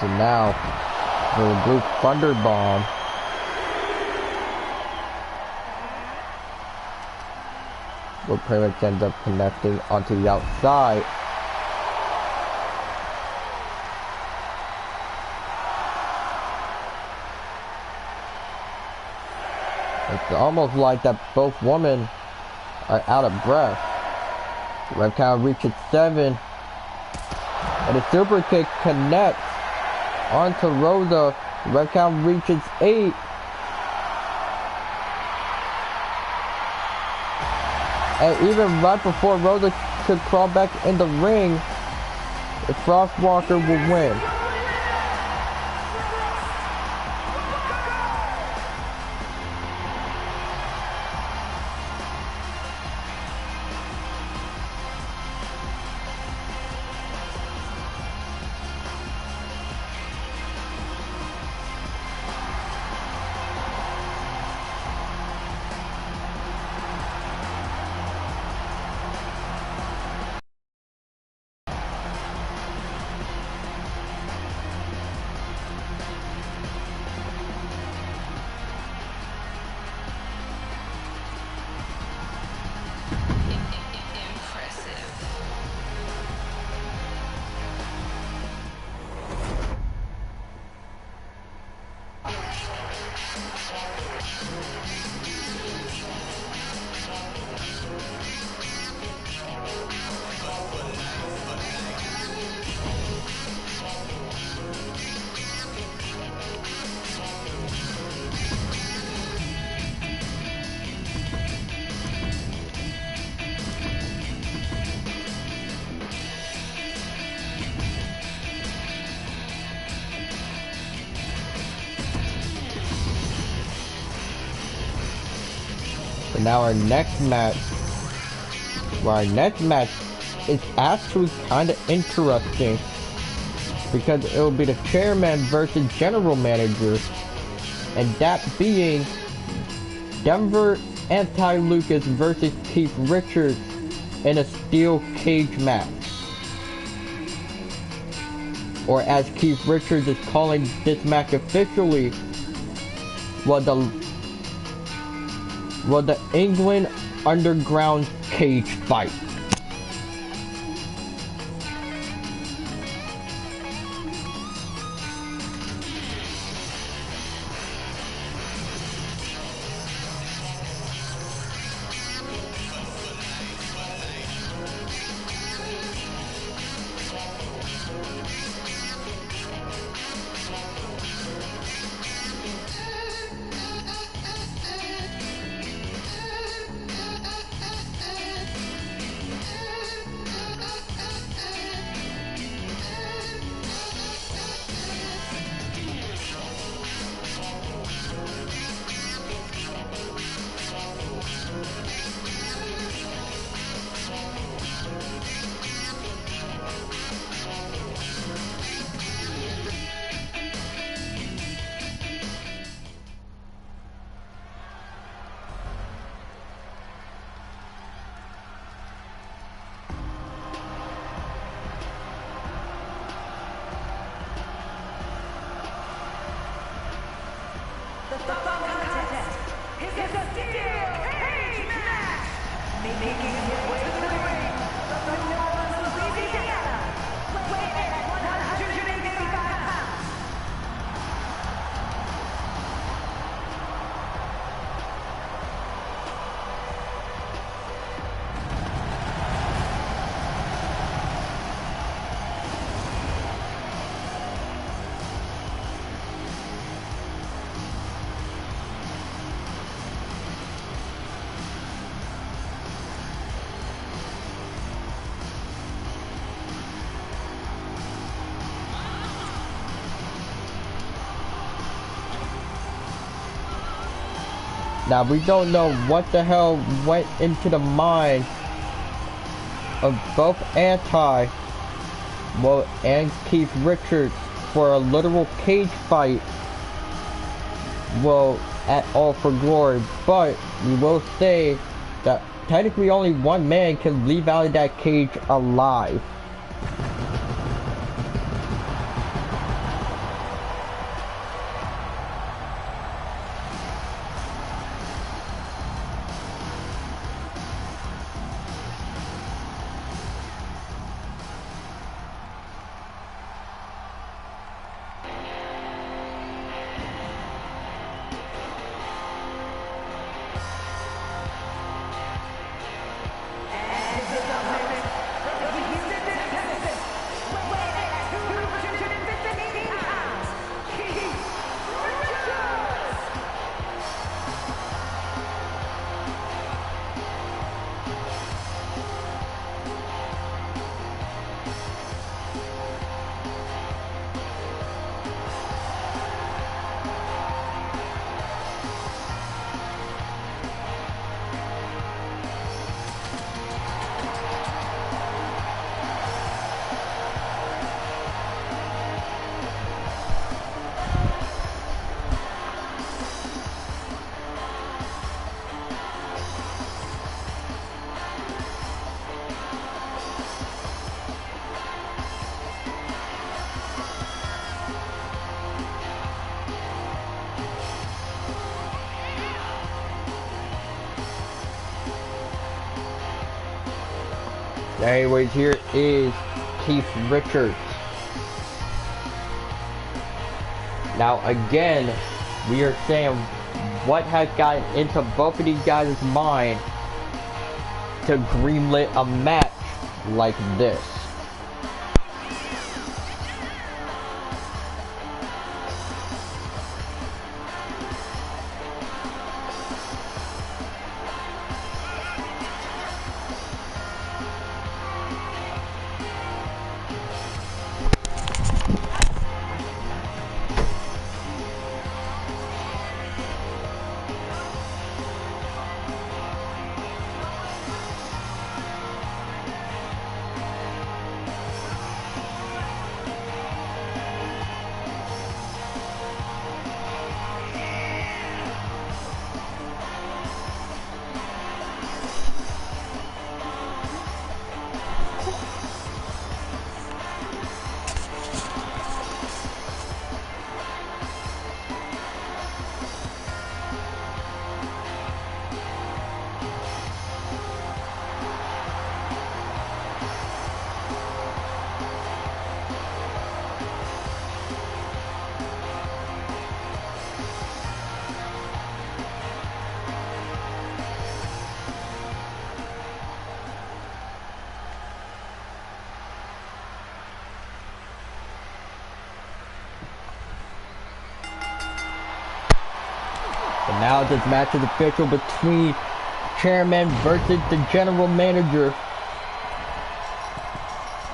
So now, for the blue thunder bomb. What pretty much ends up connecting onto the outside. It's almost like that both women are out of breath. Red count reaches 7. And the super kick connects onto Rosa. Red count reaches 8. And even right before Rosa could crawl back in the ring, the Frostwalker will win. And now our next match is actually kind of interesting because it will be the chairman versus general manager, and that being Denver Anti-Lucas versus Keith Richards in a steel cage match. Or as Keith Richards is calling this match officially, the England Underground Cage Fight. Now we don't know what the hell went into the mind of both and Keith Richards for a literal cage fight, at All For Glory, but we will say that technically only one man can leave out of that cage alive. Anyways, here is Keith Richards. Now again, we are saying what has gotten into both of these guys' mind to greenlit a match like this. And now this match is official between Chairman versus the General Manager.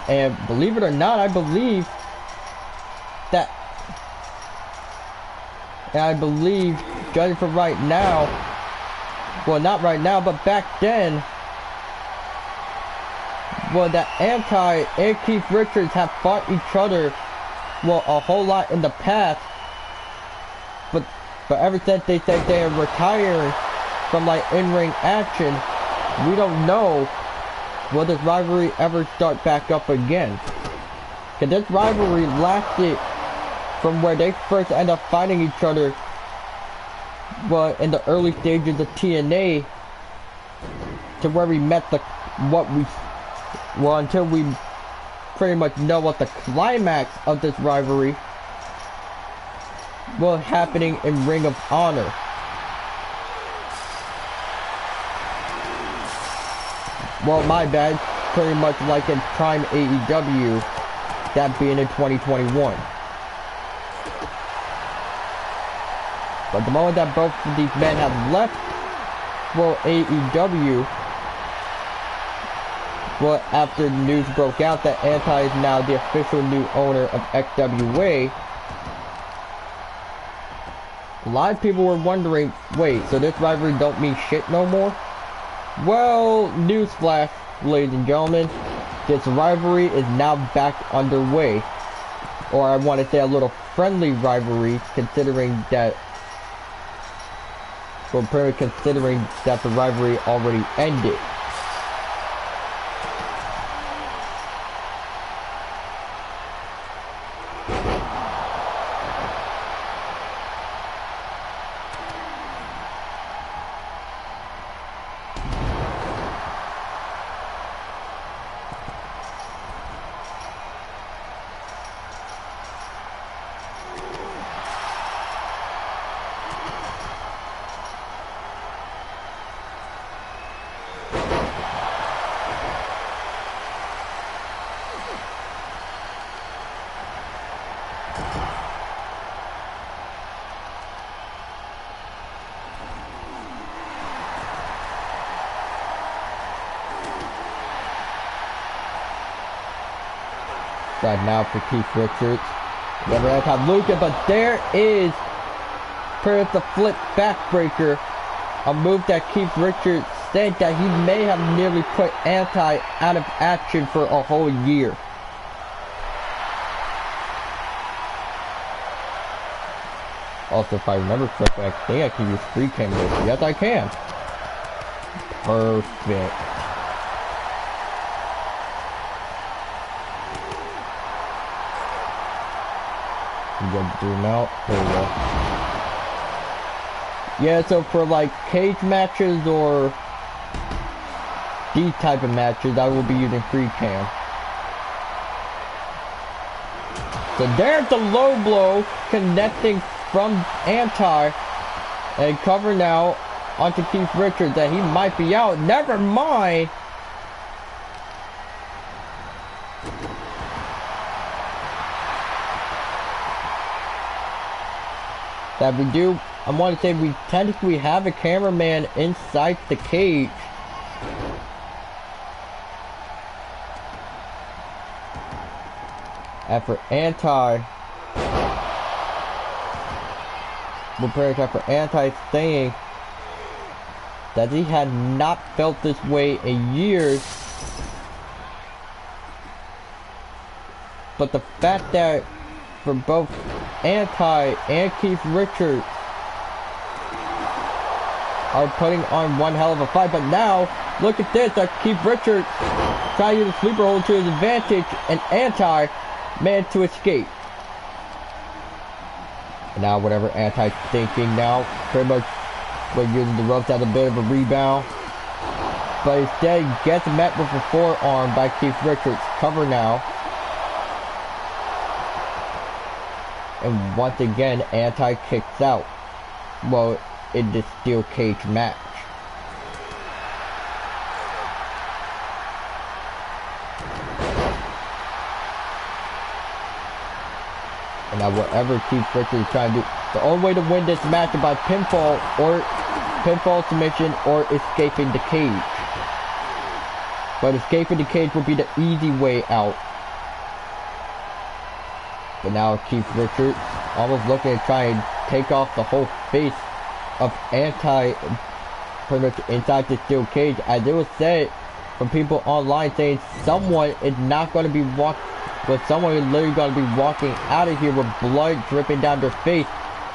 And believe it or not, I believe that, and I believe, judging from right now, well, not right now, but back then, well, that Anti and Keith Richards have fought each other, well, a whole lot in the past, but ever since they said they are retiring from like in-ring action, we don't know will this rivalry ever start back up again. Cause this rivalry lasted from where they first ended up fighting each other, well, in the early stages of TNA, to where we met until we pretty much know what the climax of this rivalry was happening in Ring of Honor. Well, my bad, pretty much like in Prime AEW, that being in 2021. But the moment that both of these men have left, well, AEW, well, after the news broke out that Anti is now the official new owner of XWA, a lot of people were wondering, wait, so this rivalry don't mean shit no more? Well, newsflash, ladies and gentlemen, this rivalry is now back underway. Or I want to say a little friendly rivalry, considering that, well, pretty much considering that the rivalry already ended. Right now for Keith Richards. Never had time Luca, but there is pretty much the flip backbreaker. A move that Keith Richards said that he may have nearly put Anti out of action for a whole year. Also, if I remember correctly, I think I can use free cameras. Yes, I can. Perfect. You gotta zoom out. There we go. Yeah, so for like cage matches or these type of matches, I will be using free cam. So there's the low blow connecting from Anti, and cover now onto Keith Richards, that he might be out. Never mind. That we do, I want to say we technically have a cameraman inside the cage. After Anti, after Anti saying that he had not felt this way in years, but the fact that for both Anti and Keith Richards are putting on one hell of a fight, but now look at this, Keith Richards trying to use a sleeper hold to his advantage, and Anti managed to escape. And now whatever Anti's thinking now, pretty much we're using the ropes as a bit of a rebound, but instead gets met with a forearm by Keith Richards. Cover now. And once again, Anti kicks out. Well, in this steel cage match. And now whatever Keith Richards is trying to do, the only way to win this match is by pinfall submission or escaping the cage. But escaping the cage will be the easy way out. But now Keith Richards almost looking to try and take off the whole face of Anti, pretty much inside the steel cage. As it was said from people online saying someone is not going to be someone is literally going to be walking out of here with blood dripping down their face.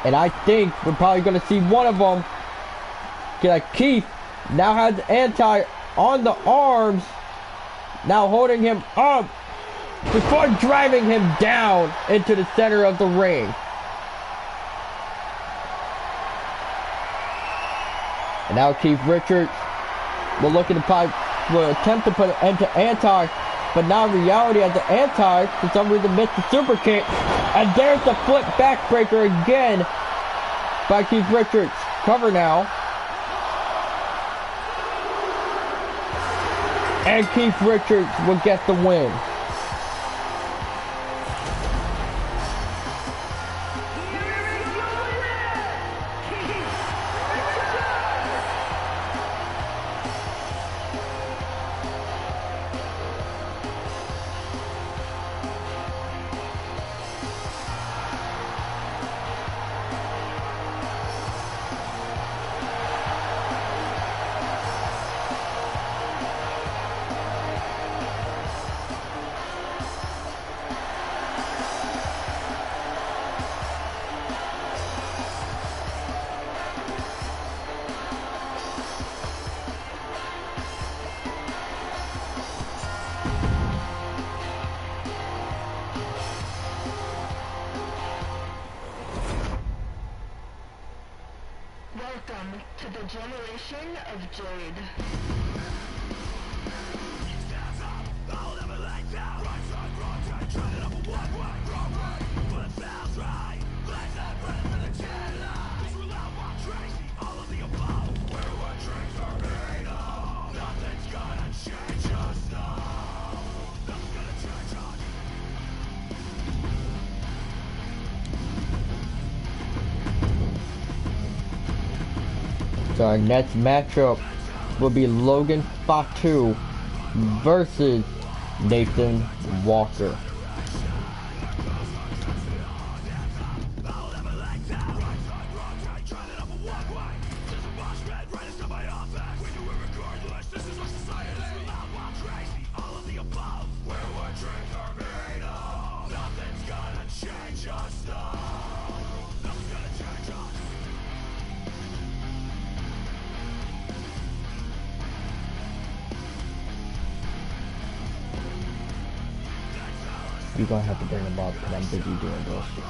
And I think we're probably going to see one of them. Keith now has Anti on the arms, now holding him up before driving him down into the center of the ring. And now Keith Richards will attempt to put an end to Anti, but now in reality, as the Anti for some reason missed the super kick, and there's the flip backbreaker again by Keith Richards. Cover now. And Keith Richards will get the win. Welcome to the generation of Jade. So our next matchup will be Logan Fatu versus Nathan Walker. You're gonna have to bring them up because I'm busy doing bullshit.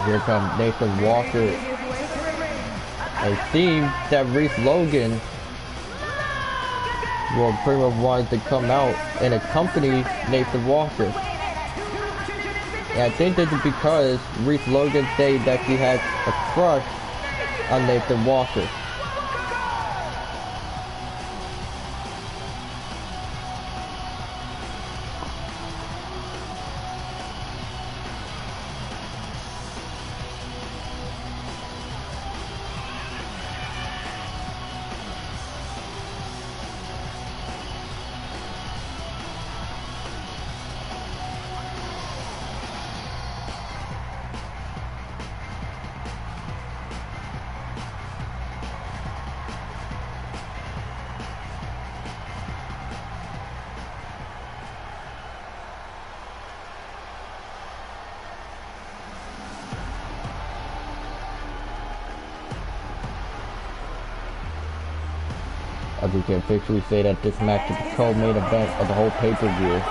Here comes Nathan Walker. It seems that Reese Logan will pretty much wanted to come out and accompany Nathan Walker. And I think this is because Reese Logan said that she had a crush on Nathan Walker. As we can officially say that this match is the co-main event of the whole pay-per-view.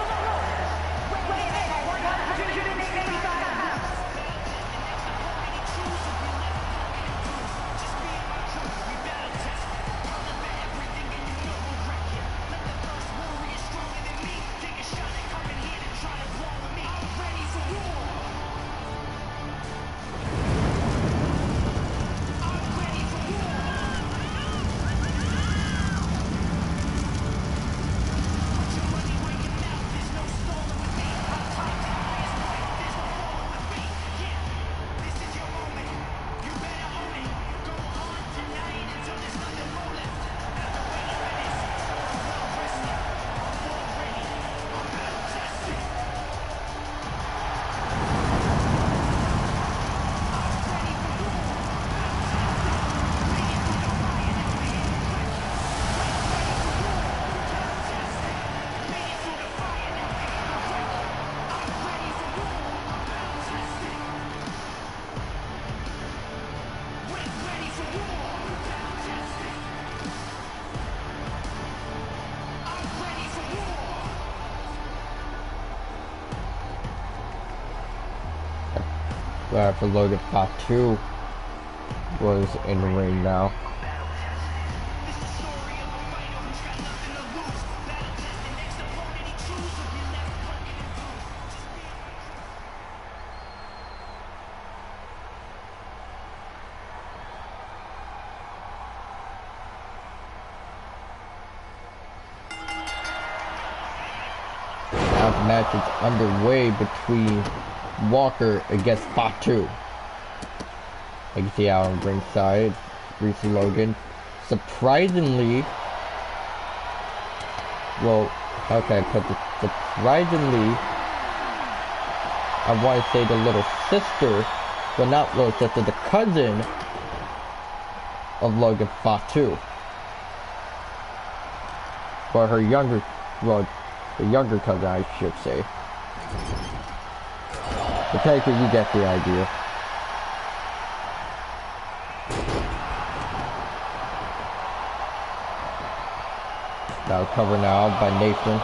For Logan Part 2 was in the ring now. Now the match is underway between Walker against Fatu. You can see out on ringside, Reese Logan. Surprisingly, well, how can I put this? Surprisingly, I want to say the little sister, but not little sister, the cousin of Logan Fatu. Or her younger, well, the younger cousin, I should say. But technically, you get the idea. Now covered now by Nathan.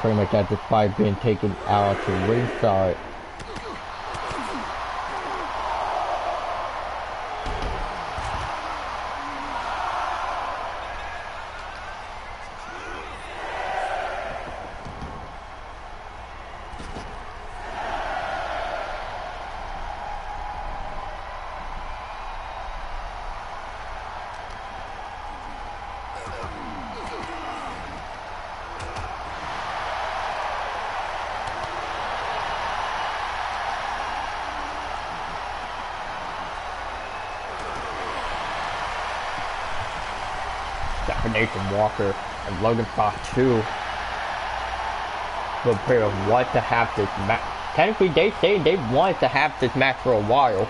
Pretty much at this fight being taken out to ringside. for Nathan Walker and Logan Fatu. But pretty much want to have this match. Technically, they say they wanted to have this match for a while.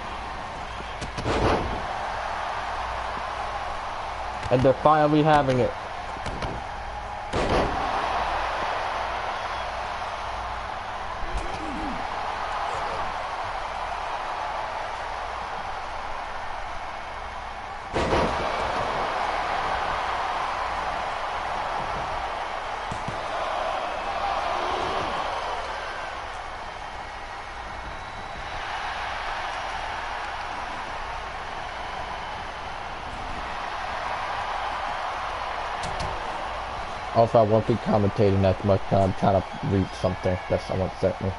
And they're finally having it. Also, I won't be commentating as much. I'm trying to read something that someone sent me.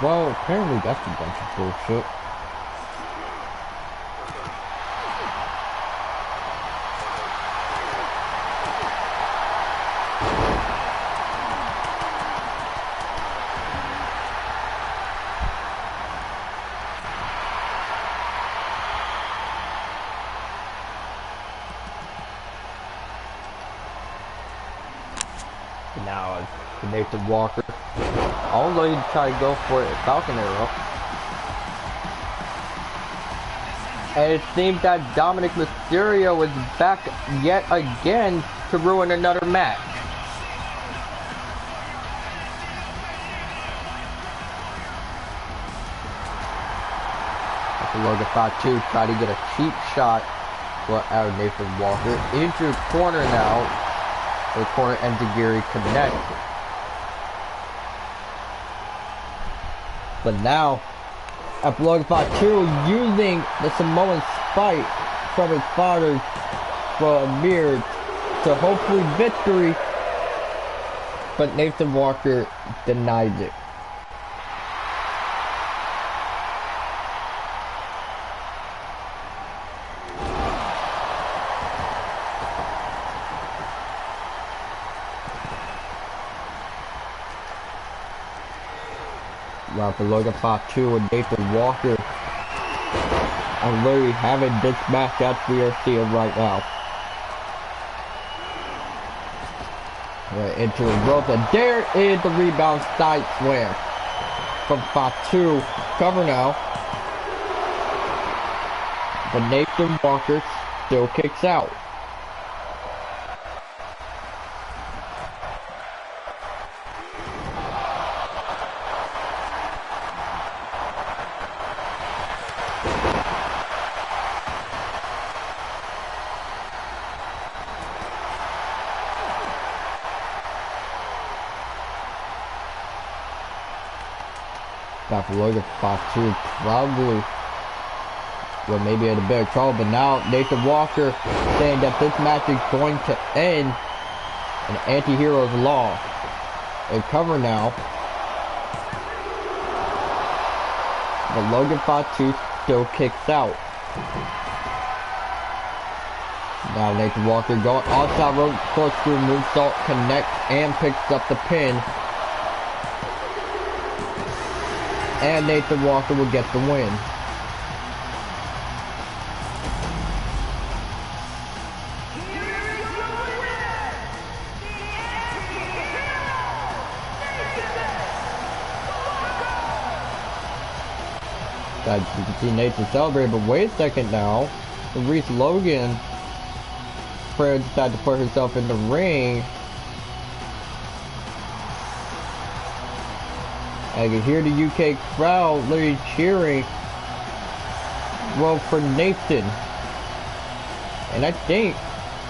Well, apparently that's a bunch of bullshit. Now it's Nathan Walker. Although you try to go for it, Falcon Arrow. And it seems that Dominic Mysterio is back yet again to ruin another match. Logan Fatu try to get a cheap shot out of Nathan Walker into the corner now. The corner Enziguri connects. But now, after Logan Fatu using the Samoan spite from his father for a mirror to hopefully victory, but Nathan Walker denies it. Now for Logan Fatu and Nathan Walker are literally having this match as we are seeing right now. Right into the rope, and there is the rebound side slam from Fatu. Cover now. But Nathan Walker still kicks out. For Logan Fatu probably maybe in a bit of trouble, but now Nathan Walker saying that this match is going to end an anti-hero's law. A cover now, but Logan Fatu still kicks out. Now Nathan Walker going outside rope, corkscrew moonsault, connects and picks up the pin. and Nathan Walker will get the win. Guys, you can see Nathan celebrate, but wait a second now. Reese Logan, Freya decided to put herself in the ring. I can hear the UK crowd literally cheering, well, for Nathan. And I think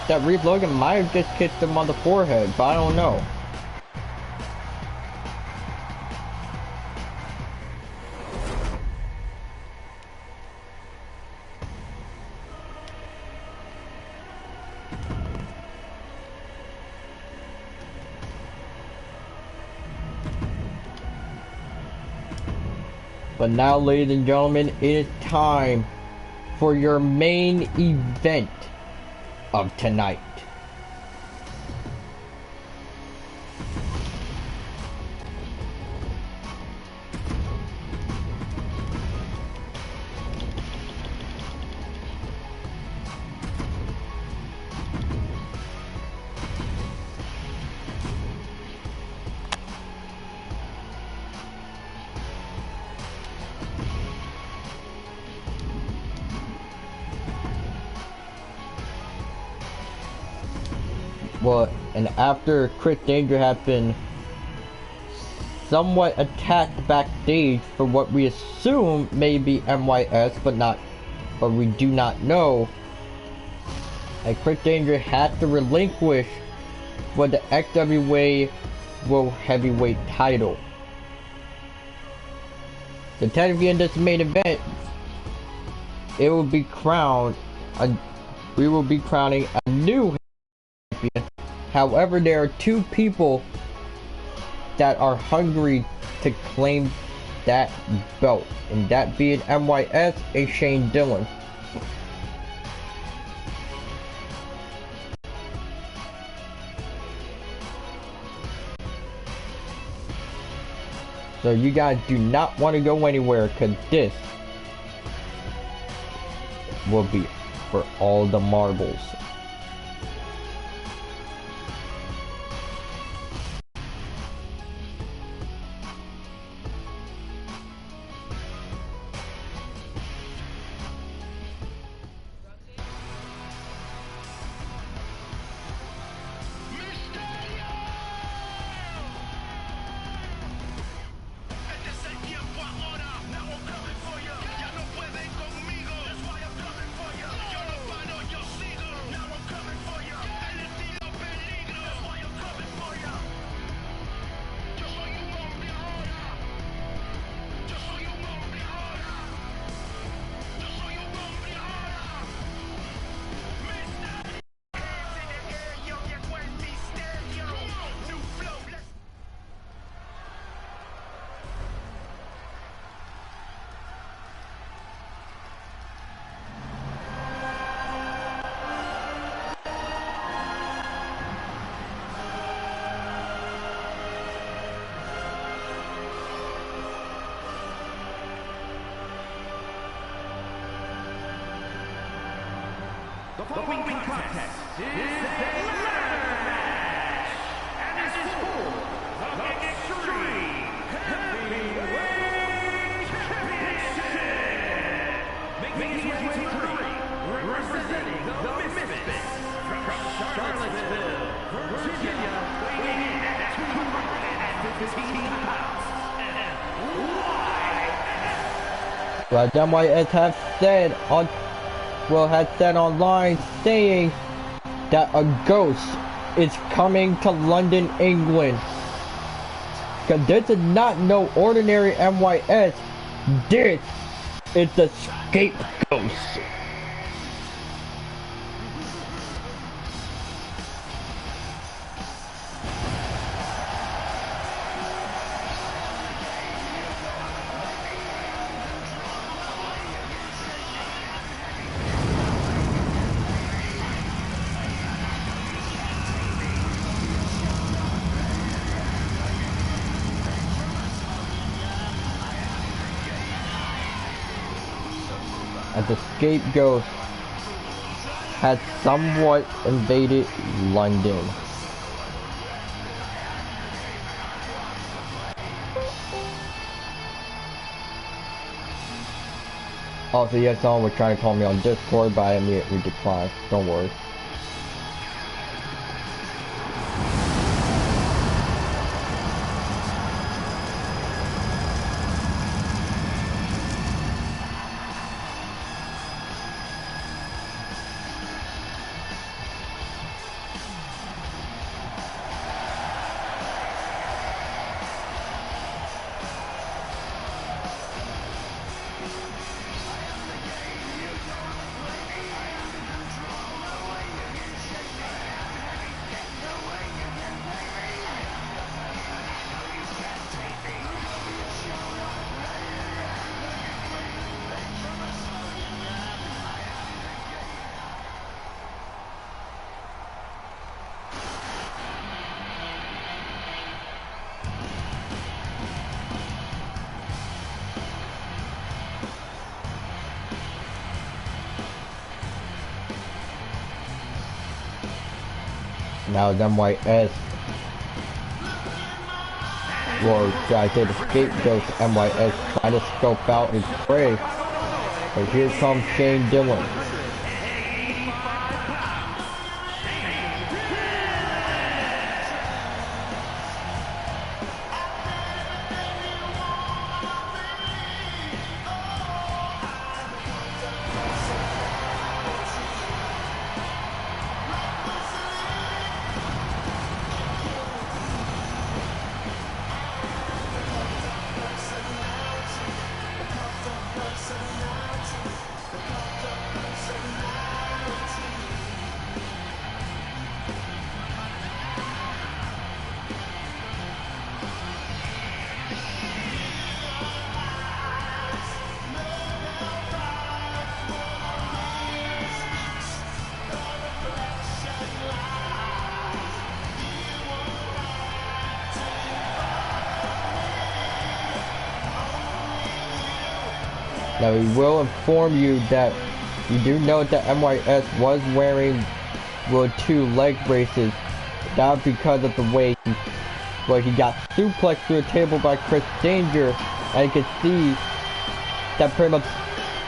that Reese Logan might have just kissed him on the forehead, but I don't know. But now, ladies and gentlemen, it is time for your main event of tonight. Well, and after Chris Danger had been somewhat attacked backstage for what we assume may be MYS, but we do not know, and Chris Danger had to relinquish for the XWA World Heavyweight title. So technically in this main event, it will be crowned, we will be crowning a new champion. However, there are two people that are hungry to claim that belt, and that being MYS and Shane Dillon. So you guys do not want to go anywhere, because this will be for all the marbles. The following contest is a ladder match, and is for the Extreme Heavyweight Championship. Making his way to the ring, representing the Misfits from Charlottesville, Virginia, weighing in at 215 pounds, and But MYS have said had said online saying that a ghost is coming to London, England. Because this is not no ordinary MYS. This is the scapegoat. as the scapegoat has somewhat invaded London. Also, yes, someone was trying to call me on Discord, but I immediately declined. Don't worry. Now MYS, or should I say the scapegoat MYS, trying to scope out his prey. But here comes Shane Dillon. Now we will inform you that you do know that MYS was wearing two leg braces. That was because of the way he got suplexed through a table by Chris Danger, and you can see that pretty much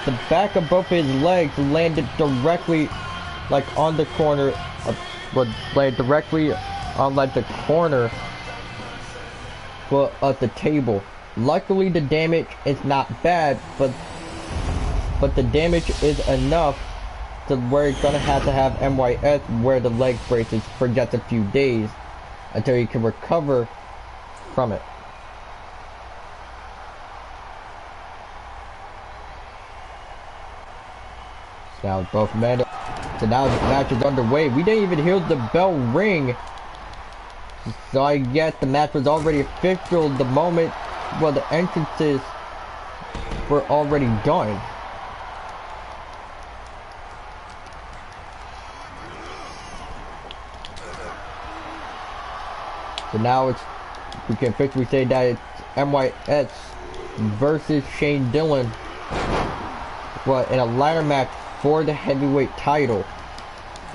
the back of both his legs landed directly like on the corner of, landed directly on like the corner of the table. Luckily the damage is not bad, but the damage is enough to where you're gonna have to have MYS wear the leg braces for just a few days until he can recover from it. Now both men, so now the match is underway. We didn't even hear the bell ring, so I guess the match was already official the moment, well, the entrances were already done. So now we can officially say that it's MYS versus Shane Dillon, but in a ladder match for the heavyweight title.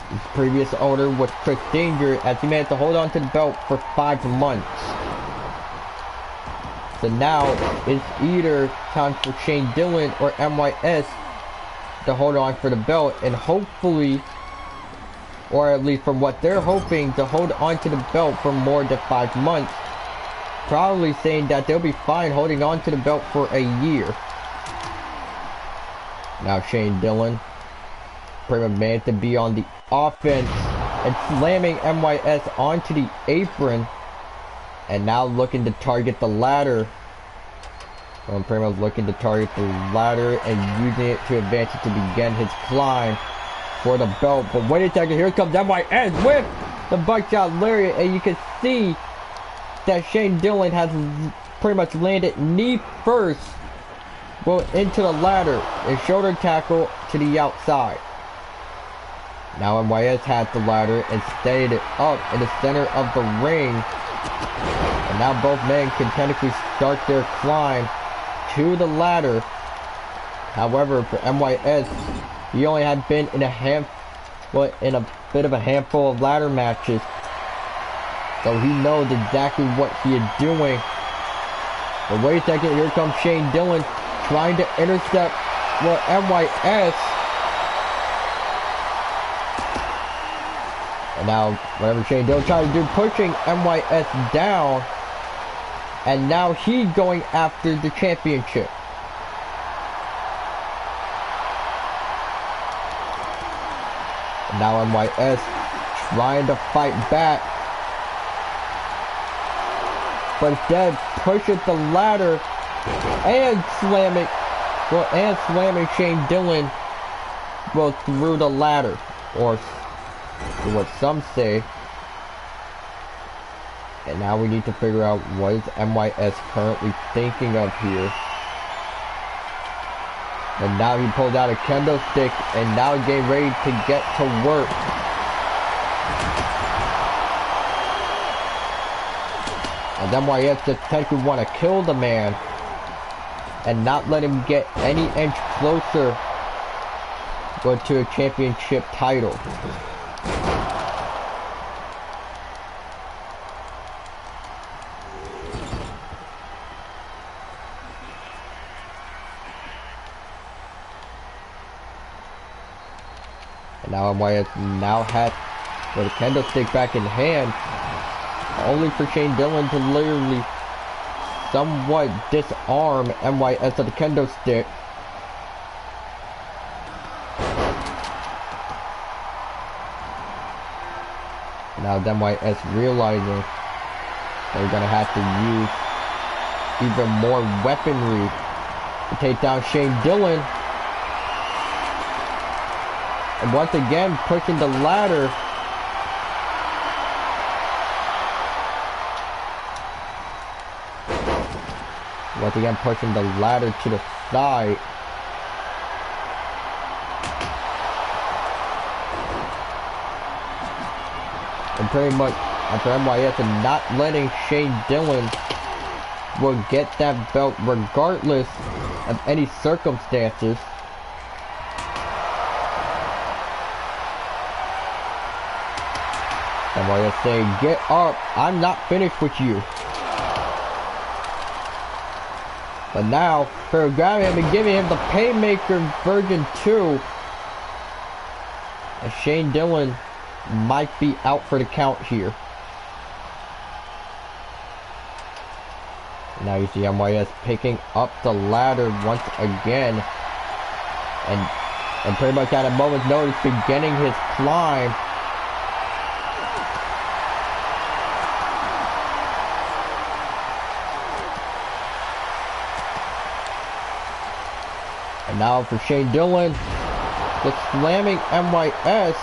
His previous owner was Chris Danger, as he managed to hold on to the belt for 5 months. So now it's either time for Shane Dillon or MYS to hold on for the belt, and hopefully, or at least from what they're hoping, to hold on to the belt for more than 5 months. Probably saying that they'll be fine holding on to the belt for a year. Now Shane Dillon pretty much managed to be on the offense and slamming MYS onto the apron, and now looking to target the ladder. I'm pretty much looking to target the ladder and using it to advance it to begin his climb for the belt. But wait a second, here comes MYS with the buckshot lariat, and you can see that Shane Dillon has pretty much landed knee first, well, into the ladder, and shoulder tackle to the outside. Now MYS has the ladder and steadied it up in the center of the ring, and now both men can technically start their climb to the ladder. However, for MYS, he only had been in in a bit of a handful of ladder matches, so he knows exactly what he is doing. But wait a second, here comes Shane Dillon trying to intercept MYS. And now, whatever Shane Dillon tries to do, pushing MYS down. And now he's going after the championship. And now MYS trying to fight back. But instead pushes the ladder and slamming Shane Dillon through the ladder, or what some say. And now we need to figure out what is MYS currently thinking of here. And now he pulls out a kendo stick and now getting ready to get to work. And MYS just technically want to kill the man and not let him get any inch closer to a championship title. And now MYS now has the kendo stick back in hand, only for Shane Dillon to literally somewhat disarm MYS of the kendo stick. Now MYS realizing they're gonna have to use even more weaponry to take down Shane Dillon. And once again pushing the ladder. Once again pushing the ladder to the side. And pretty much after MYS and not letting Shane Dillon will get that belt regardless of any circumstances. MYS saying, get up, I'm not finished with you. But now, for grabbing him and giving him the Paymaker version 2, and Shane Dillon might be out for the count here. Now you see MYS picking up the ladder once again, and pretty much at a moment's notice beginning his climb. And now for Shane Dillon, just slamming MYS.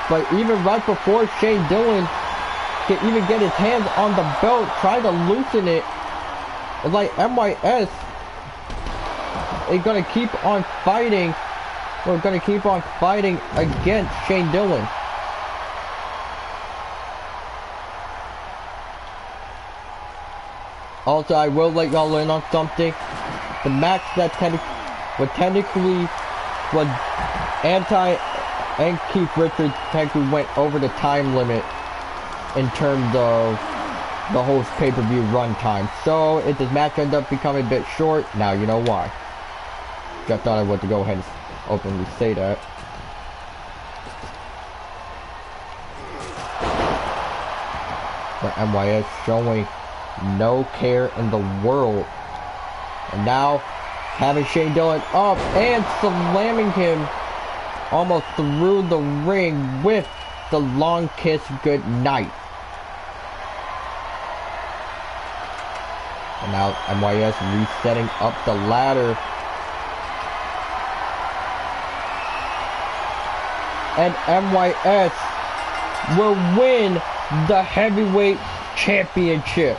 But even right before Shane Dillon can even get his hands on the belt, try to loosen it, it's like MYS is gonna keep on fighting. We're gonna keep on fighting against Shane Dillon. Also, I will let y'all in on something. The match that technically was Anti and Keith Richards technically went over the time limit in terms of the whole pay-per-view runtime. So if this match ends up becoming a bit short, now you know why. Just thought I would to go ahead and openly say that. But MYS showing no care in the world. And now having Shane Dillon up and slamming him almost through the ring with the long kiss goodnight. And now MYS resetting up the ladder. And MYS will win the heavyweight championship.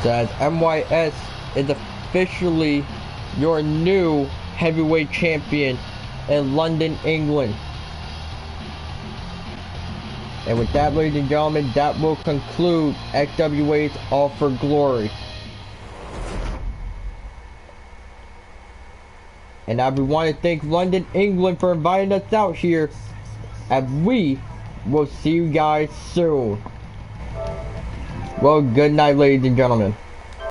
Says MYS is officially your new heavyweight champion in London, England. And with that, ladies and gentlemen, that will conclude XWA's All For Glory. And I would want to thank London, England for inviting us out here. And we will see you guys soon. Well, good night, ladies and gentlemen.